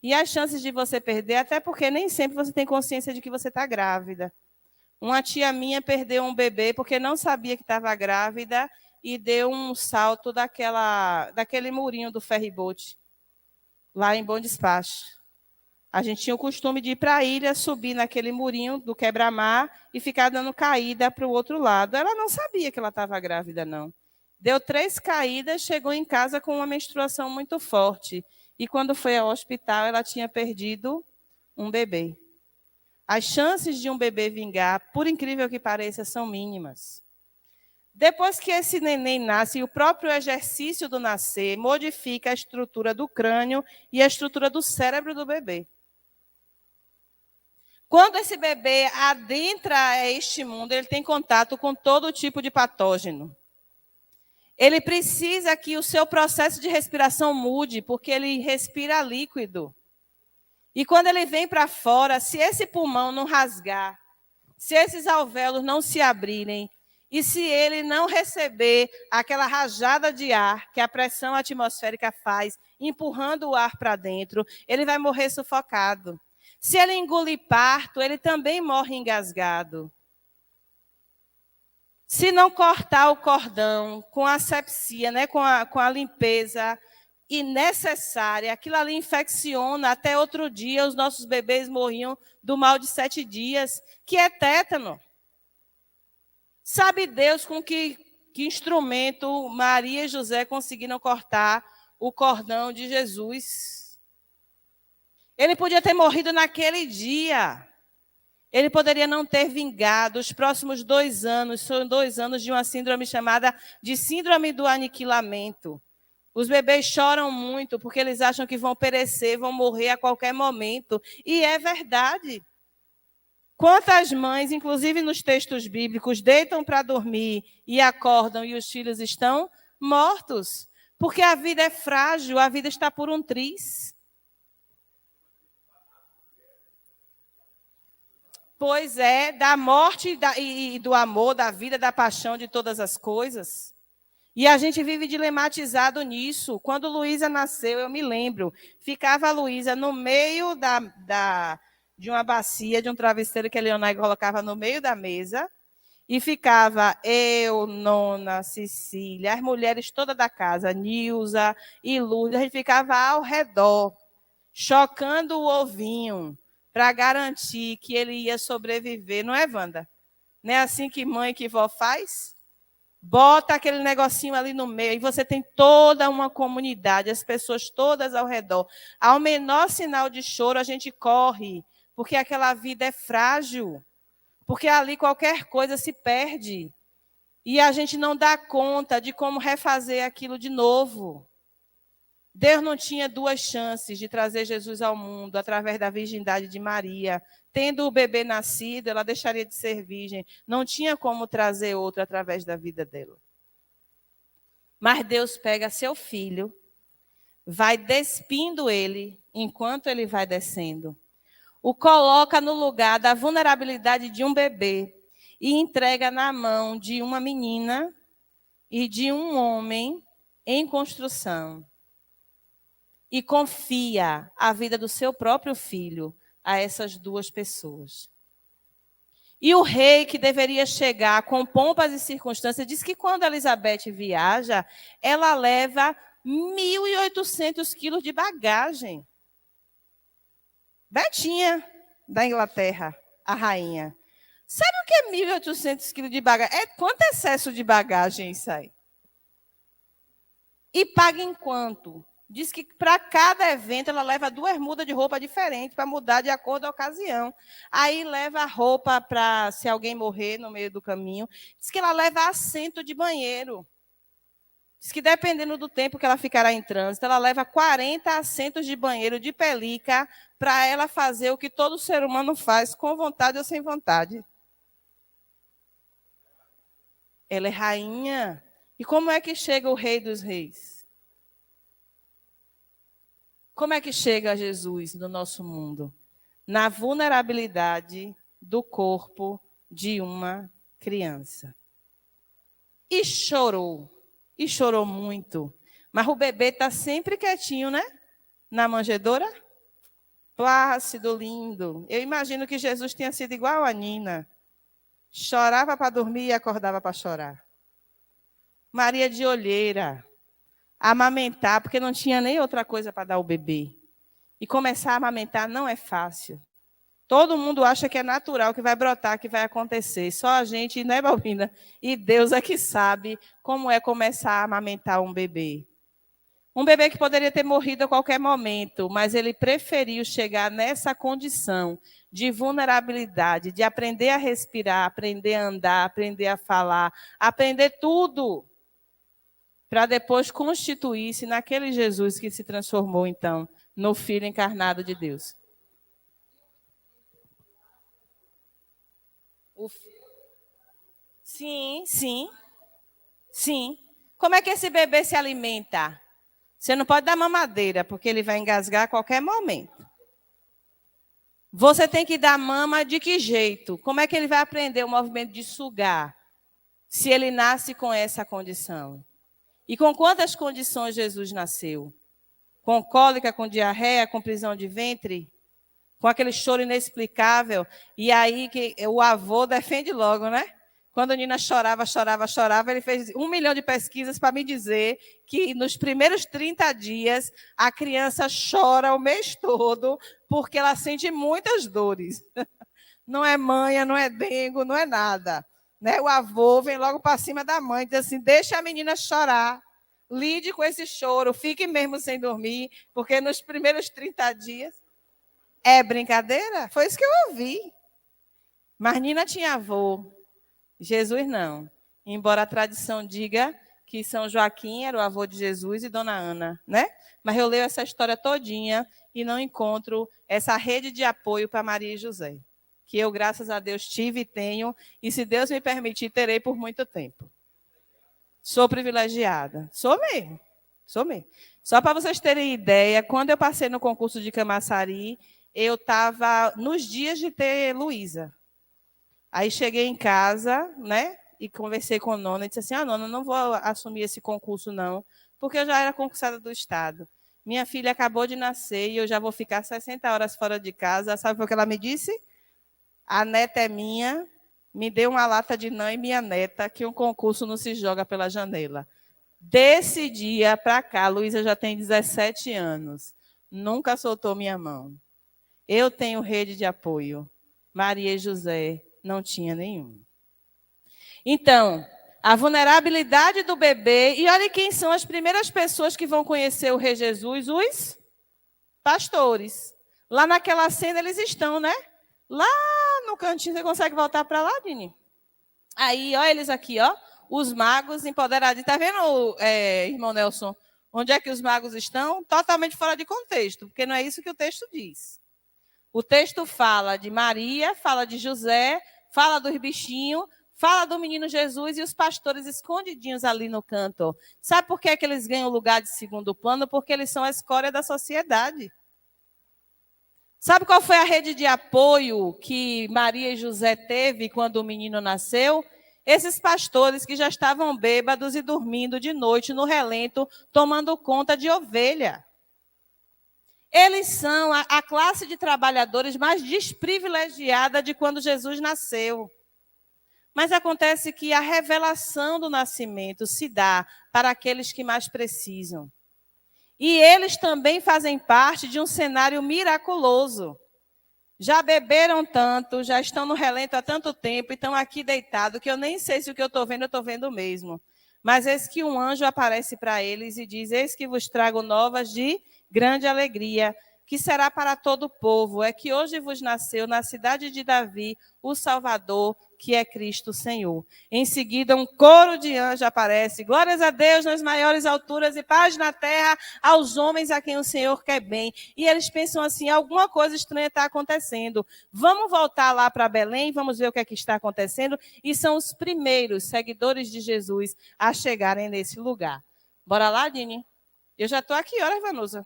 E as chances de você perder, até porque nem sempre você tem consciência de que você está grávida. Uma tia minha perdeu um bebê porque não sabia que estava grávida e deu um salto daquele murinho do ferry-boat, lá em Bom Despacho. A gente tinha o costume de ir para a ilha, subir naquele murinho do quebra-mar e ficar dando caída para o outro lado. Ela não sabia que ela estava grávida, não. Deu 3 caídas, chegou em casa com uma menstruação muito forte. E quando foi ao hospital, ela tinha perdido um bebê. As chances de um bebê vingar, por incrível que pareça, são mínimas. Depois que esse neném nasce, o próprio exercício do nascer modifica a estrutura do crânio e a estrutura do cérebro do bebê. Quando esse bebê adentra este mundo, ele tem contato com todo tipo de patógeno. Ele precisa que o seu processo de respiração mude, porque ele respira líquido. E quando ele vem para fora, se esse pulmão não rasgar, se esses alvéolos não se abrirem, e se ele não receber aquela rajada de ar que a pressão atmosférica faz, empurrando o ar para dentro, ele vai morrer sufocado. Se ele engolir parto, ele também morre engasgado. Se não cortar o cordão com asepsia, né, com a limpeza necessária, aquilo ali infecciona. Até outro dia, os nossos bebês morriam do mal de 7 dias, que é tétano. Sabe Deus com que instrumento Maria e José conseguiram cortar o cordão de Jesus? Ele podia ter morrido naquele dia. Ele poderia não ter vingado. Os próximos 2 anos são 2 anos de uma síndrome chamada de síndrome do aniquilamento. Os bebês choram muito porque eles acham que vão perecer, vão morrer a qualquer momento. E é verdade. Quantas mães, inclusive nos textos bíblicos, deitam para dormir e acordam e os filhos estão mortos? Porque a vida é frágil, a vida está por um triz. Pois é, da morte e do amor, da vida, da paixão, de todas as coisas. E a gente vive dilematizado nisso. Quando Luísa nasceu, eu me lembro, ficava a Luísa no meio de uma bacia, de um travesseiro que a Leonai colocava no meio da mesa, e ficava eu, Nona, Cecília, as mulheres todas da casa, Nilza e Lourdes, a gente ficava ao redor, chocando o ovinho, para garantir que ele ia sobreviver. Não é, Wanda? Não é assim que mãe e que vó faz? Bota aquele negocinho ali no meio e você tem toda uma comunidade, as pessoas todas ao redor. Ao menor sinal de choro, a gente corre, porque aquela vida é frágil, porque ali qualquer coisa se perde. E a gente não dá conta de como refazer aquilo de novo. Deus não tinha 2 chances de trazer Jesus ao mundo através da virgindade de Maria. Tendo o bebê nascido, ela deixaria de ser virgem. Não tinha como trazer outro através da vida dela. Mas Deus pega seu filho, vai despindo ele enquanto ele vai descendo. O coloca no lugar da vulnerabilidade de um bebê e entrega na mão de uma menina e de um homem em construção. E confia a vida do seu próprio filho a essas 2 pessoas. E o rei, que deveria chegar com pompas e circunstâncias, diz que quando Elizabeth viaja, ela leva 1.800 quilos de bagagem. Betinha, da Inglaterra, a rainha. Sabe o que é 1.800 quilos de bagagem? É quanto excesso de bagagem isso aí? E paga em quanto? Diz que para cada evento ela leva 2 mudas de roupa diferentes para mudar de acordo com a ocasião. Aí leva a roupa para se alguém morrer no meio do caminho. Diz que ela leva assento de banheiro. Diz que dependendo do tempo que ela ficará em trânsito, ela leva 40 assentos de banheiro de pelica para ela fazer o que todo ser humano faz, com vontade ou sem vontade. Ela é rainha. E como é que chega o Rei dos Reis? Como é que chega Jesus no nosso mundo? Na vulnerabilidade do corpo de uma criança. E chorou muito. Mas o bebê está sempre quietinho, né? Na manjedoura. Plácido, lindo. Eu imagino que Jesus tenha sido igual a Nina. Chorava para dormir e acordava para chorar. Maria de olheira. Amamentar, porque não tinha nem outra coisa para dar ao bebê. E começar a amamentar não é fácil. Todo mundo acha que é natural, que vai brotar, que vai acontecer. Só a gente, né, Balbina? E Deus é que sabe como é começar a amamentar um bebê. Um bebê que poderia ter morrido a qualquer momento, mas ele preferiu chegar nessa condição de vulnerabilidade, de aprender a respirar, aprender a andar, aprender a falar, aprender tudo, para depois constituir-se naquele Jesus que se transformou, então, no Filho encarnado de Deus. Sim, sim, sim. Como é que esse bebê se alimenta? Você não pode dar mamadeira, porque ele vai engasgar a qualquer momento. Você tem que dar mama de que jeito? Como é que ele vai aprender o movimento de sugar, se ele nasce com essa condição? E com quantas condições Jesus nasceu? Com cólica, com diarreia, com prisão de ventre? Com aquele choro inexplicável? E aí que o avô defende logo, né? Quando a Nina chorava, ele fez 1 milhão de pesquisas para me dizer que nos primeiros 30 dias a criança chora o mês todo porque ela sente muitas dores. Não é manha, não é dengo, não é nada. Né? O avô vem logo para cima da mãe e diz assim, deixa a menina chorar, lide com esse choro, fique mesmo sem dormir, porque nos primeiros 30 dias... É brincadeira? Foi isso que eu ouvi. Mas Nina tinha avô. Jesus não. Embora a tradição diga que São Joaquim era o avô de Jesus e Dona Ana, né? Mas eu leio essa história todinha e não encontro essa rede de apoio para Maria e José, que eu, graças a Deus, tive e tenho, e se Deus me permitir, terei por muito tempo. Sou privilegiada. Sou mesmo. Sou mesmo. Só para vocês terem ideia, quando eu passei no concurso de Camaçari, eu estava nos dias de ter Luísa. Aí cheguei em casa, né? E conversei com a nona e disse assim, nona, não vou assumir esse concurso, não, porque eu já era concursada do Estado. Minha filha acabou de nascer e eu já vou ficar 60 horas fora de casa. Sabe o que ela me disse? A neta é minha, me dê uma lata de nã e minha neta, que um concurso não se joga pela janela. Desse dia para cá, Luísa já tem 17 anos. Nunca soltou minha mão. Eu tenho rede de apoio. Maria e José não tinha nenhum. Então, a vulnerabilidade do bebê, e olha quem são as primeiras pessoas que vão conhecer o Rei Jesus, os pastores. Lá naquela cena eles estão, né? Lá no cantinho, você consegue voltar para lá, Dini? Aí, olha eles aqui, ó, os magos empoderados. Está vendo, irmão Nelson, onde é que os magos estão? Totalmente fora de contexto, porque não é isso que o texto diz. O texto fala de Maria, fala de José, fala dos bichinhos, fala do menino Jesus e os pastores escondidinhos ali no canto. Sabe por que eles ganham lugar de segundo plano? Porque eles são a escória da sociedade. Sabe qual foi a rede de apoio que Maria e José teve quando o menino nasceu? Esses pastores que já estavam bêbados e dormindo de noite no relento, tomando conta de ovelha. Eles são a classe de trabalhadores mais desprivilegiada de quando Jesus nasceu. Mas acontece que a revelação do nascimento se dá para aqueles que mais precisam. E eles também fazem parte de um cenário miraculoso. Já beberam tanto, já estão no relento há tanto tempo e estão aqui deitados, que eu nem sei se o que eu estou vendo mesmo. Mas eis que um anjo aparece para eles e diz: eis que vos trago novas de grande alegria, que será para todo o povo. É que hoje vos nasceu na cidade de Davi o Salvador, que é Cristo Senhor. Em seguida, um coro de anjos aparece. Glórias a Deus nas maiores alturas e paz na terra aos homens a quem o Senhor quer bem. E eles pensam assim, alguma coisa estranha está acontecendo. Vamos voltar lá para Belém, vamos ver o que é que está acontecendo. E são os primeiros seguidores de Jesus a chegarem nesse lugar. Bora lá, Dini? Eu já estou aqui, olha, Vanusa.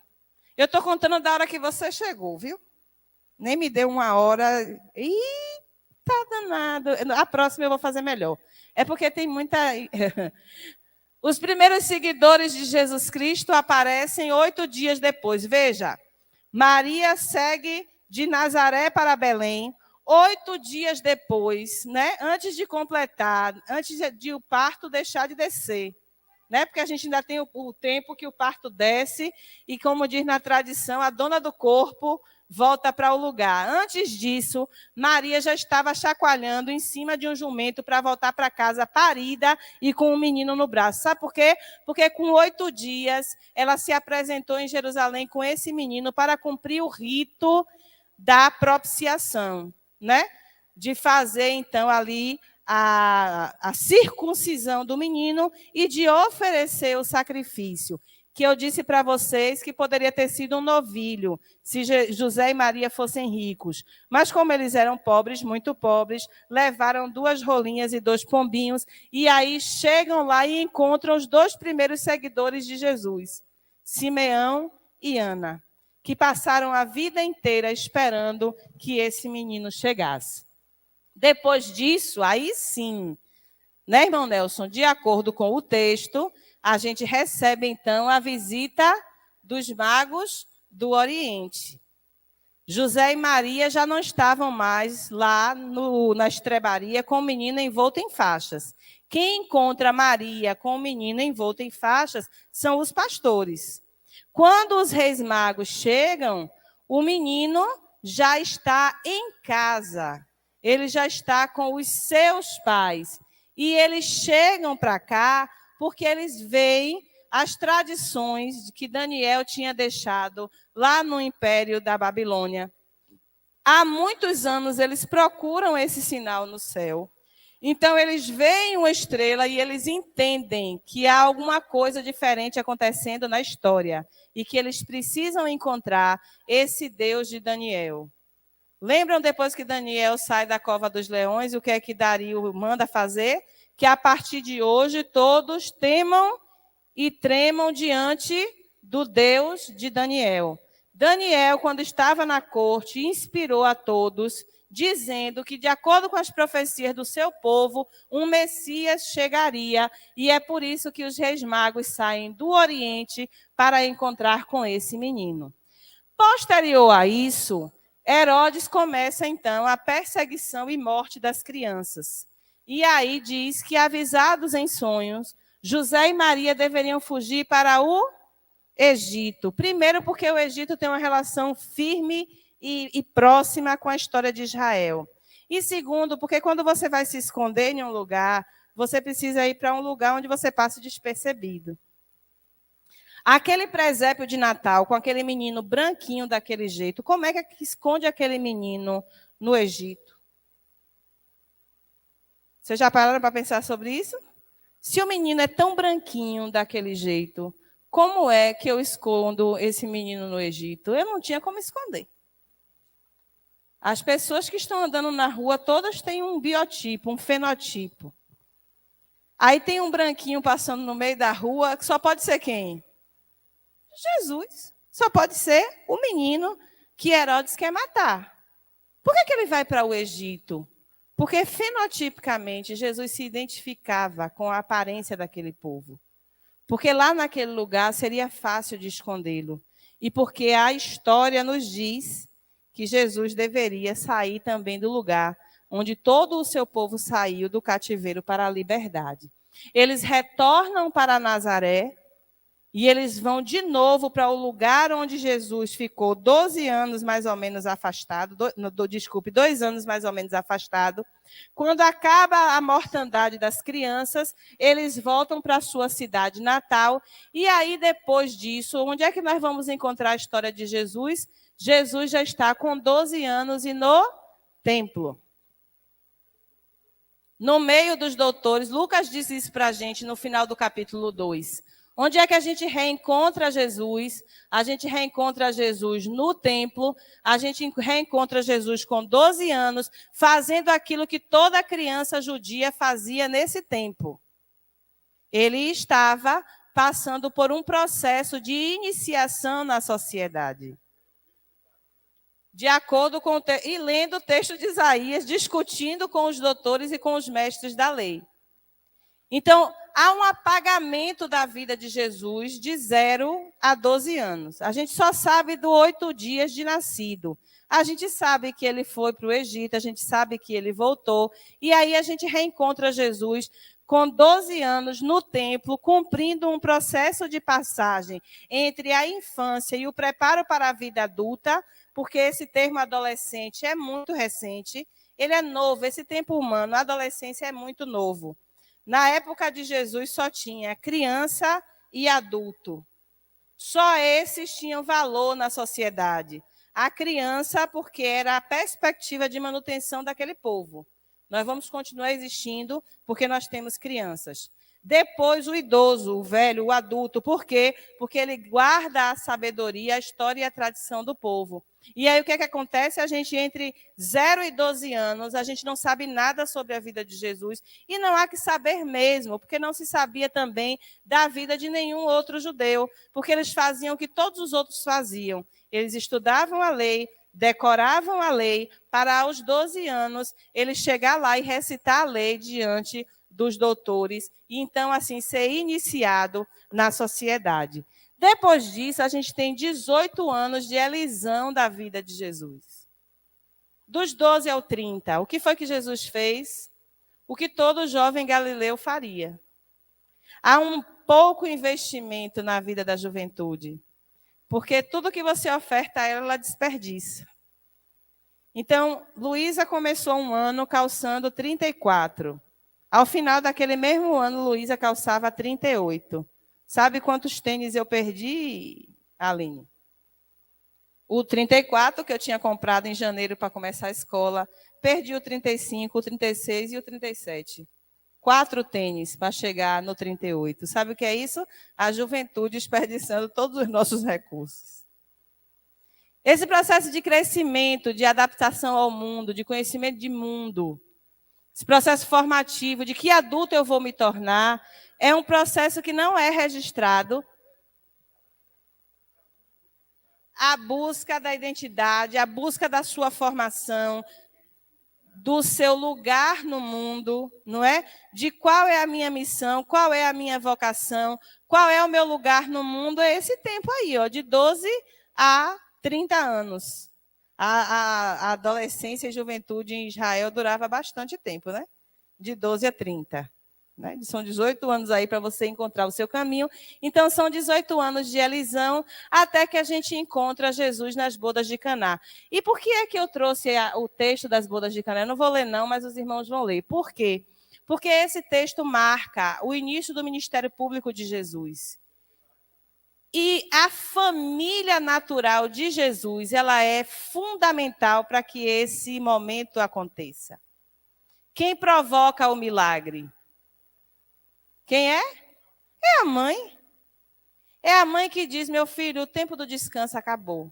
Eu estou contando da hora que você chegou, viu? Nem me deu uma hora. Ih, tá danado. A próxima eu vou fazer melhor. É porque tem muita... Os primeiros seguidores de Jesus Cristo aparecem 8 dias depois. Veja, Maria segue de Nazaré para Belém, 8 dias depois, né? Antes de completar, antes de o parto deixar de descer. Né? Porque a gente ainda tem o tempo que o parto desce e, como diz na tradição, a dona do corpo volta para o lugar. Antes disso, Maria já estava chacoalhando em cima de um jumento para voltar para casa parida e com um menino no braço. Sabe por quê? Porque com 8 dias ela se apresentou em Jerusalém com esse menino para cumprir o rito da propiciação, né? De fazer, então, ali a circuncisão do menino e de oferecer o sacrifício, que eu disse para vocês que poderia ter sido um novilho, se José e Maria fossem ricos. Mas como eles eram pobres, muito pobres, levaram 2 rolinhas e 2 pombinhos, e aí chegam lá e encontram os 2 primeiros seguidores de Jesus, Simeão e Ana, que passaram a vida inteira esperando que esse menino chegasse. Depois disso, aí sim, né, irmão Nelson? De acordo com o texto, a gente recebe, então, a visita dos magos do Oriente. José e Maria já não estavam mais lá na estrebaria com o menino envolto em faixas. Quem encontra Maria com o menino envolto em faixas são os pastores. Quando os reis magos chegam, o menino já está em casa. Ele já está com os seus pais. E eles chegam para cá porque eles veem as tradições que Daniel tinha deixado lá no Império da Babilônia. Há muitos anos eles procuram esse sinal no céu. Então eles veem uma estrela e eles entendem que há alguma coisa diferente acontecendo na história e que eles precisam encontrar esse Deus de Daniel. Lembram depois que Daniel sai da cova dos leões, o que é que Dario manda fazer? Que a partir de hoje todos temam e tremam diante do Deus de Daniel. Daniel, quando estava na corte, inspirou a todos, dizendo que, de acordo com as profecias do seu povo, um Messias chegaria, e é por isso que os reis magos saem do Oriente para encontrar com esse menino. Posterior a isso, Herodes começa, então, a perseguição e morte das crianças. E aí diz que, avisados em sonhos, José e Maria deveriam fugir para o Egito. Primeiro, porque o Egito tem uma relação firme e próxima com a história de Israel. E segundo, porque quando você vai se esconder em um lugar, você precisa ir para um lugar onde você passe despercebido. Aquele presépio de Natal, com aquele menino branquinho daquele jeito, como é que esconde aquele menino no Egito? Vocês já pararam para pensar sobre isso? Se o menino é tão branquinho daquele jeito, como é que eu escondo esse menino no Egito? Eu não tinha como esconder. As pessoas que estão andando na rua, todas têm um biotipo, um fenotipo. Aí tem um branquinho passando no meio da rua, que só pode ser quem? Jesus. Só pode ser o menino que Herodes quer matar. Por que ele vai para o Egito? Porque, fenotipicamente, Jesus se identificava com a aparência daquele povo. Porque lá naquele lugar seria fácil de escondê-lo. e porque a história nos diz que Jesus deveria sair também do lugar onde todo o seu povo saiu do cativeiro para a liberdade. Eles retornam para Nazaré e eles vão de novo para o lugar onde Jesus ficou 12 anos mais ou menos afastado, 2 anos mais ou menos afastado. Quando acaba a mortandade das crianças, eles voltam para a sua cidade natal. E aí, depois disso, onde é que nós vamos encontrar a história de Jesus? Jesus já está com 12 anos e no templo. No meio dos doutores, Lucas diz isso para a gente no final do capítulo 2. Onde é que a gente reencontra Jesus? A gente reencontra Jesus no templo, a gente reencontra Jesus com 12 anos, fazendo aquilo que toda criança judia fazia nesse tempo. Ele estava passando por um processo de iniciação na sociedade. De acordo com e lendo o texto de Isaías, discutindo com os doutores e com os mestres da lei. Então, há um apagamento da vida de Jesus de 0 a 12 anos. A gente só sabe do 8 dias de nascido. A gente sabe que ele foi para o Egito, a gente sabe que ele voltou. E aí a gente reencontra Jesus com 12 anos no templo, cumprindo um processo de passagem entre a infância e o preparo para a vida adulta, porque esse termo adolescente é muito recente, ele é novo, esse tempo humano, a adolescência é muito novo. Na época de Jesus só tinha criança e adulto. Só esses tinham valor na sociedade. A criança, porque era a perspectiva de manutenção daquele povo. Nós vamos continuar existindo porque nós temos crianças. Depois o idoso, o velho, o adulto. Por quê? Porque ele guarda a sabedoria, a história e a tradição do povo. E aí o que é que acontece? A gente, entre 0 e 12 anos, a gente não sabe nada sobre a vida de Jesus. E não há que saber mesmo, porque não se sabia também da vida de nenhum outro judeu. Porque eles faziam o que todos os outros faziam. Eles estudavam a lei, decoravam a lei, para aos 12 anos ele chegar lá e recitar a lei diante dos doutores, e então, assim, ser iniciado na sociedade. Depois disso, a gente tem 18 anos de elisão da vida de Jesus. Dos 12 ao 30, o que foi que Jesus fez? O que todo jovem galileu faria. Há um pouco investimento na vida da juventude, porque tudo que você oferta a ela, ela desperdiça. Então, Luísa começou um ano calçando 34. Ao final daquele mesmo ano, Luísa calçava 38. Sabe quantos tênis eu perdi, Aline? O 34, que eu tinha comprado em janeiro para começar a escola. Perdi o 35, o 36 e o 37. 4 tênis para chegar no 38. Sabe o que é isso? A juventude desperdiçando todos os nossos recursos. Esse processo de crescimento, de adaptação ao mundo, de conhecimento de mundo, esse processo formativo de que adulto eu vou me tornar, é um processo que não é registrado. A busca da identidade, a busca da sua formação, do seu lugar no mundo, não é? De qual é a minha missão, qual é a minha vocação, qual é o meu lugar no mundo, é esse tempo aí, ó, de 12 a 30 anos. A adolescência e juventude em Israel durava bastante tempo, né? De 12 a 30. Né? São 18 anos aí para você encontrar o seu caminho. Então, são 18 anos de elisão até que a gente encontra Jesus nas bodas de Caná. E por que é que eu trouxe o texto das bodas de Caná? Eu não vou ler não, mas os irmãos vão ler. Por quê? Porque esse texto marca o início do ministério público de Jesus. E a família natural de Jesus, ela é fundamental para que esse momento aconteça. Quem provoca o milagre? Quem é? É a mãe. É a mãe que diz, meu filho, o tempo do descanso acabou.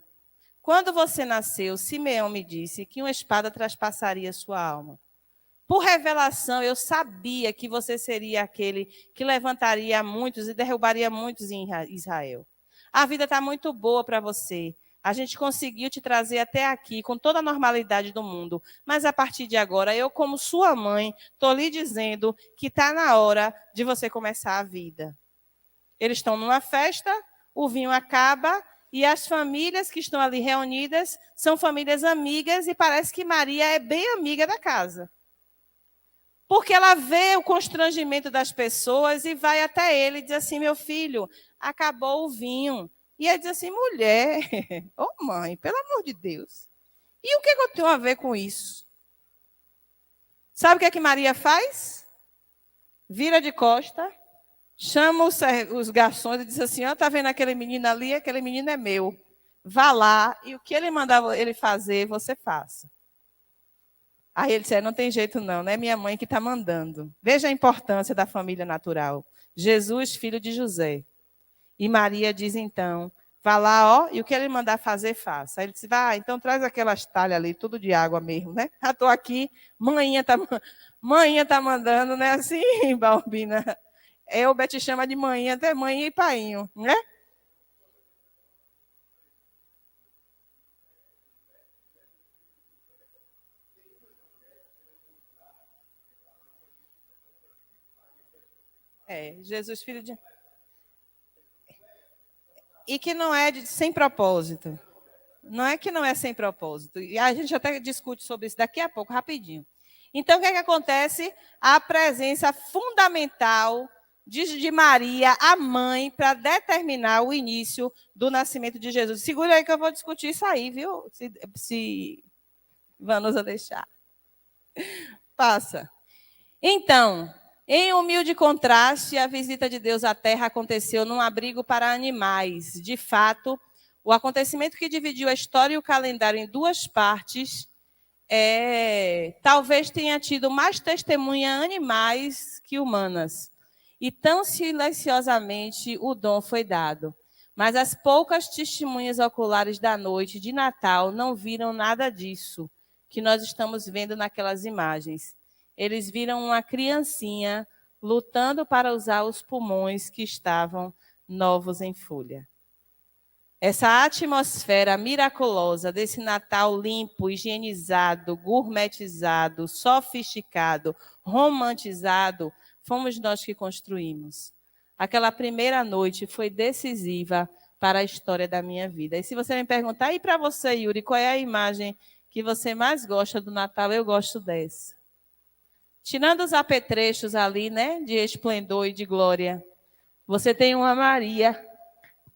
Quando você nasceu, Simeão me disse que uma espada traspassaria sua alma. Por revelação, eu sabia que você seria aquele que levantaria muitos e derrubaria muitos em Israel. A vida está muito boa para você. A gente conseguiu te trazer até aqui com toda a normalidade do mundo. Mas a partir de agora, eu, como sua mãe, estou lhe dizendo que está na hora de você começar a vida. Eles estão numa festa, o vinho acaba E as famílias que estão ali reunidas são famílias amigas e parece que Maria é bem amiga da casa. Porque ela vê o constrangimento das pessoas e vai até ele e diz assim, meu filho, acabou o vinho. E ele diz assim, mulher, ô mãe, pelo amor de Deus. E o que eu tenho a ver com isso? Sabe o que é que Maria faz? Vira de costa, chama os garçons e diz assim, está vendo aquele menino ali? Aquele menino é meu. Vá lá e o que ele mandar ele fazer, você faça. Aí ele disse, não tem jeito não é minha mãe que está mandando. Veja a importância da família natural. Jesus, filho de José. E Maria diz então, vá lá, e o que ele mandar fazer, faça. Aí ele disse, então traz aquelas talhas ali, tudo de água mesmo, né? Já estou aqui, manhã tá mandando, né? Assim, Balbina. O Bete chama de manhã, até manhã e painho, né? Jesus, filho de... E que não é sem propósito. Não é que não é sem propósito. E a gente até discute sobre isso daqui a pouco, rapidinho. Então, o que é que acontece? A presença fundamental de Maria, a mãe, para determinar o início do nascimento de Jesus. Segura aí que eu vou discutir isso aí, viu? Se vamos deixar. Passa. Então, em humilde contraste, a visita de Deus à Terra aconteceu num abrigo para animais. De fato, o acontecimento que dividiu a história e o calendário em duas partes talvez tenha tido mais testemunha animais que humanas. E tão silenciosamente o dom foi dado. Mas as poucas testemunhas oculares da noite de Natal não viram nada disso que nós estamos vendo naquelas imagens. Eles viram uma criancinha lutando para usar os pulmões que estavam novos em folha. Essa atmosfera miraculosa desse Natal limpo, higienizado, gourmetizado, sofisticado, romantizado, fomos nós que construímos. Aquela primeira noite foi decisiva para a história da minha vida. E se você me perguntar, e para você, Yuri, qual é a imagem que você mais gosta do Natal? Eu gosto dessa. Tirando os apetrechos ali, né, de esplendor e de glória, você tem uma Maria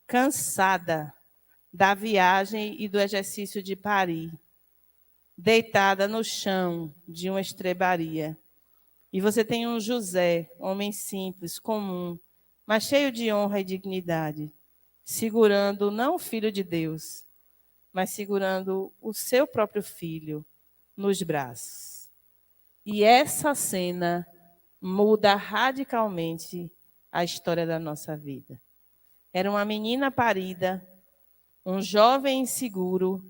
cansada da viagem e do exercício de parir, deitada no chão de uma estrebaria. E você tem um José, homem simples, comum, mas cheio de honra e dignidade, segurando não o Filho de Deus, mas segurando o seu próprio filho nos braços. E essa cena muda radicalmente a história da nossa vida. Era uma menina parida, um jovem inseguro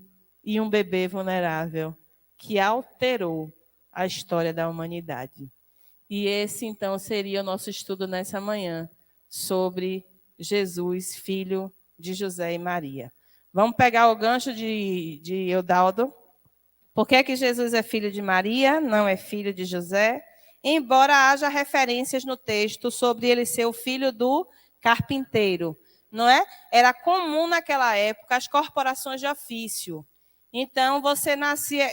e um bebê vulnerável que alterou a história da humanidade. E esse, então, seria o nosso estudo nessa manhã sobre Jesus, filho de José e Maria. Vamos pegar o gancho de Eudaldo. Por que é que Jesus é filho de Maria, não é filho de José? Embora haja referências no texto sobre ele ser o filho do carpinteiro, não é? Era comum naquela época as corporações de ofício. Então, você nascia...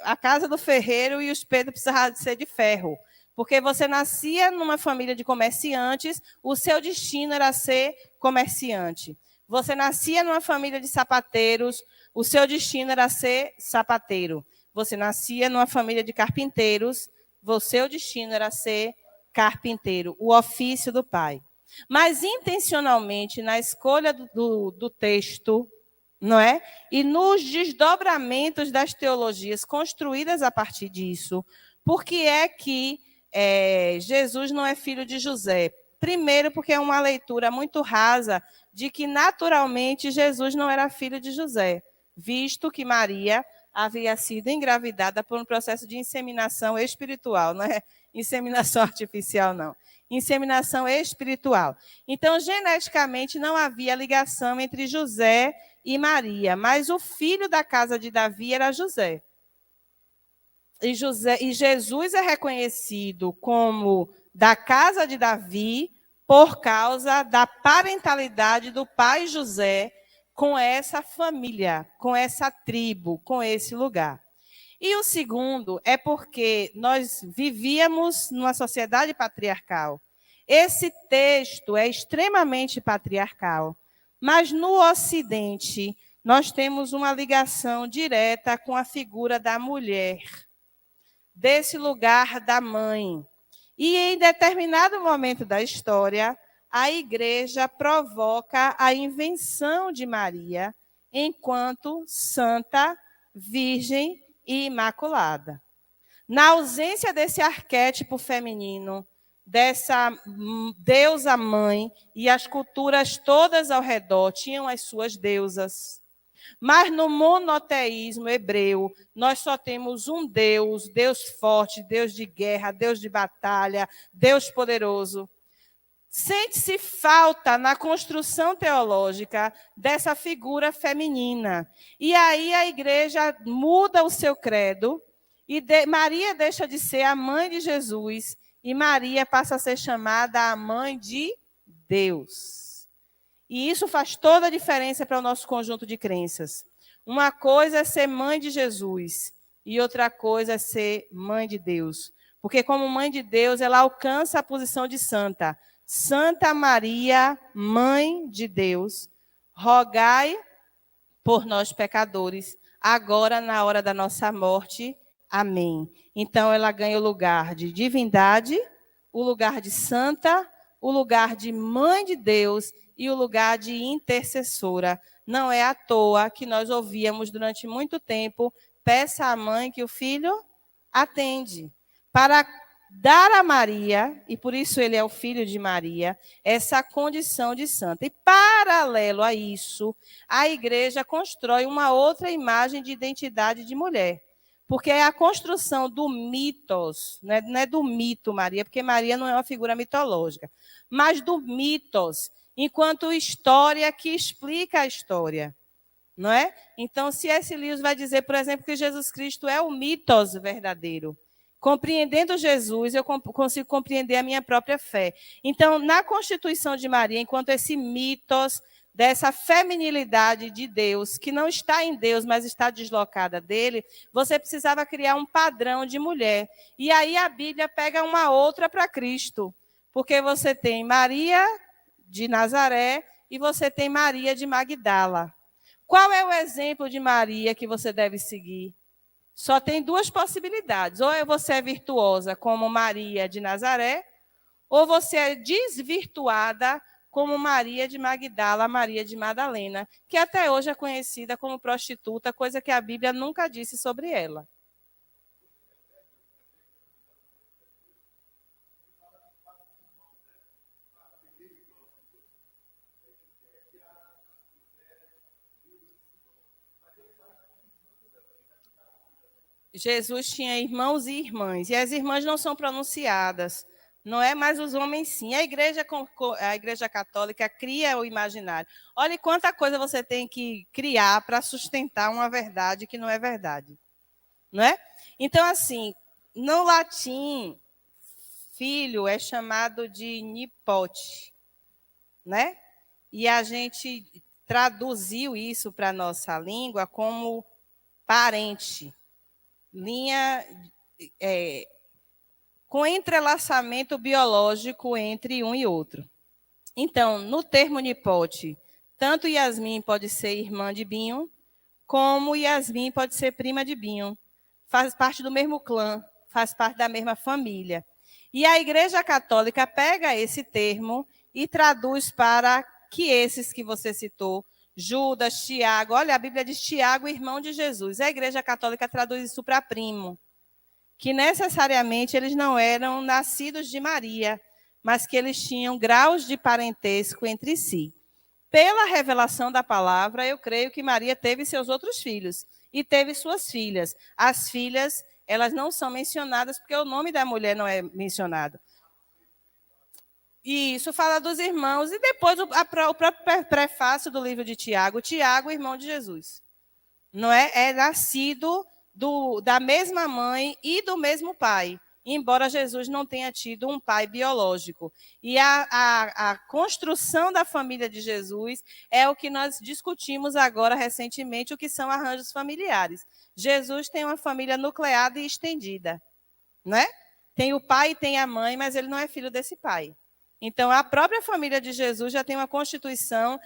a casa do ferreiro e o espeto precisava de ser de ferro. Porque você nascia numa família de comerciantes, o seu destino era ser comerciante. Você nascia numa família de sapateiros, o seu destino era ser sapateiro. Você nascia numa família de carpinteiros, o seu destino era ser carpinteiro, o ofício do pai. Mas, intencionalmente, na escolha do texto, não é? E nos desdobramentos das teologias construídas a partir disso, por que é que Jesus não é filho de José? Primeiro, porque é uma leitura muito rasa de que, naturalmente, Jesus não era filho de José, visto que Maria havia sido engravidada por um processo de inseminação espiritual, não é inseminação artificial, não. Inseminação espiritual. Então, geneticamente, não havia ligação entre José e Maria, mas o filho da casa de Davi era José. E Jesus é reconhecido como da casa de Davi por causa da parentalidade do pai José com essa família, com essa tribo, com esse lugar. E o segundo é porque nós vivíamos numa sociedade patriarcal. Esse texto é extremamente patriarcal, mas no Ocidente nós temos uma ligação direta com a figura da mulher, desse lugar da mãe. E em determinado momento da história, a igreja provoca a invenção de Maria enquanto santa, virgem e imaculada. Na ausência desse arquétipo feminino, dessa deusa mãe, e as culturas todas ao redor tinham as suas deusas. Mas no monoteísmo hebreu, nós só temos um Deus, Deus forte, Deus de guerra, Deus de batalha, Deus poderoso. Sente-se falta na construção teológica dessa figura feminina. E aí a igreja muda o seu credo, e Maria deixa de ser a mãe de Jesus, e Maria passa a ser chamada a mãe de Deus. E isso faz toda a diferença para o nosso conjunto de crenças. Uma coisa é ser mãe de Jesus, e outra coisa é ser mãe de Deus. Porque como mãe de Deus, ela alcança a posição de santa. Santa Maria, Mãe de Deus, rogai por nós pecadores, agora na hora da nossa morte. Amém. Então ela ganha o lugar de divindade, o lugar de santa, o lugar de mãe de Deus e o lugar de intercessora. Não é à toa que nós ouvíamos durante muito tempo, peça à mãe que o filho atende. Para dar a Maria, e por isso ele é o filho de Maria, essa condição de santa. E paralelo a isso, a igreja constrói uma outra imagem de identidade de mulher. Porque é a construção do mitos, não é do mito Maria, porque Maria não é uma figura mitológica, mas do mitos, enquanto história que explica a história. Não é? Então, C.S. Lewis vai dizer, por exemplo, que Jesus Cristo é o mitos verdadeiro. Compreendendo Jesus, eu consigo compreender a minha própria fé. Então, na constituição de Maria, enquanto esse mitos dessa feminilidade de Deus, que não está em Deus, mas está deslocada dele, você precisava criar um padrão de mulher. E aí a Bíblia pega uma outra para Cristo, porque você tem Maria de Nazaré e você tem Maria de Magdala. Qual é o exemplo de Maria que você deve seguir? Só tem duas possibilidades. Ou você é virtuosa como Maria de Nazaré, ou você é desvirtuada como Maria de Magdala, Maria de Madalena, que até hoje é conhecida como prostituta, coisa que a Bíblia nunca disse sobre ela. Jesus tinha irmãos e irmãs, e as irmãs não são pronunciadas, não é? Mas os homens sim. A igreja católica cria o imaginário. Olha quanta coisa você tem que criar para sustentar uma verdade que não é verdade, não é? Então, assim, no latim, filho é chamado de nipote, né? E a gente traduziu isso para a nossa língua como parente. Linha com entrelaçamento biológico entre um e outro. Então, no termo nipote, tanto Yasmin pode ser irmã de Binho, como Yasmin pode ser prima de Binho. Faz parte do mesmo clã, faz parte da mesma família. E a Igreja Católica pega esse termo e traduz para que esses que você citou, Judas, Tiago, olha, a Bíblia diz Tiago, irmão de Jesus. A Igreja Católica traduz isso para primo, que necessariamente eles não eram nascidos de Maria, mas que eles tinham graus de parentesco entre si. Pela revelação da palavra, eu creio que Maria teve seus outros filhos e teve suas filhas. As filhas, elas não são mencionadas porque o nome da mulher não é mencionado. E isso fala dos irmãos. E depois o próprio prefácio do livro de Tiago, Tiago, irmão de Jesus. Não é? É nascido da mesma mãe e do mesmo pai. embora Jesus não tenha tido um pai biológico. E a construção da família de Jesus é o que nós discutimos agora recentemente, o que são arranjos familiares. Jesus tem uma família nucleada e estendida, né? Tem o pai e tem a mãe, mas ele não é filho desse pai. Então, a própria família de Jesus já tem uma constituição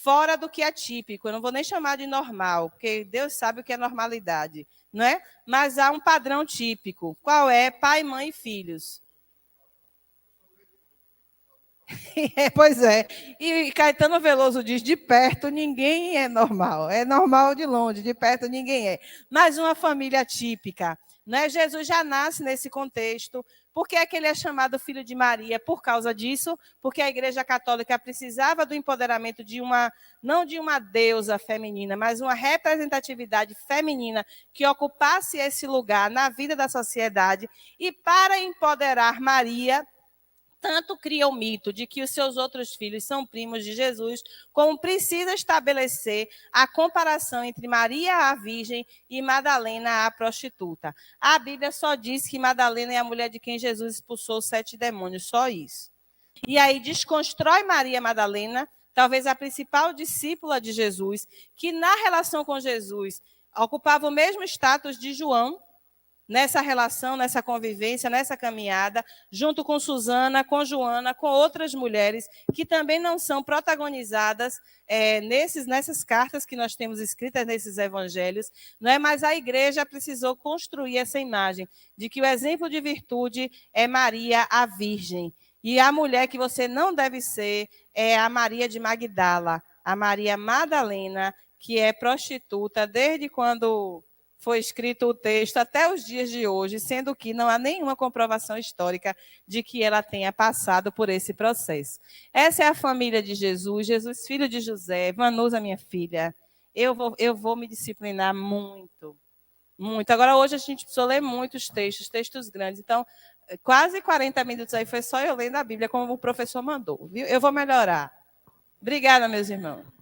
fora do que é típico. Eu não vou nem chamar de normal, porque Deus sabe o que é normalidade, não é? Mas há um padrão típico. Qual é? Pai, mãe e filhos. Pois é. E Caetano Veloso diz: de perto ninguém é normal. É normal de longe, de perto ninguém é. Mas uma família típica. Né? Jesus já nasce nesse contexto. Por que é que ele é chamado filho de Maria? Por causa disso, porque a Igreja Católica precisava do empoderamento de não de uma deusa feminina, mas uma representatividade feminina que ocupasse esse lugar na vida da sociedade. E para empoderar Maria, tanto cria o mito de que os seus outros filhos são primos de Jesus, como precisa estabelecer a comparação entre Maria, a Virgem, e Madalena, a prostituta. A Bíblia só diz que Madalena é a mulher de quem Jesus expulsou 7 demônios, só isso. E aí desconstrói Maria Madalena, talvez a principal discípula de Jesus, que na relação com Jesus ocupava o mesmo status de João, nessa relação, nessa convivência, nessa caminhada, junto com Susana, com Joana, com outras mulheres que também não são protagonizadas nessas cartas que nós temos escritas nesses evangelhos, não é? Mas a igreja precisou construir essa imagem de que o exemplo de virtude é Maria, a Virgem. E a mulher que você não deve ser é a Maria de Magdala, a Maria Madalena, que é prostituta desde quando foi escrito o texto até os dias de hoje, sendo que não há nenhuma comprovação histórica de que ela tenha passado por esse processo. Essa é a família de Jesus, Jesus, filho de José, Vanusa, minha filha. Eu vou me disciplinar muito, muito. Agora, hoje a gente precisou ler muitos textos grandes. Então, quase 40 minutos aí foi só eu lendo a Bíblia, como o professor mandou, viu? Eu vou melhorar. Obrigada, meus irmãos.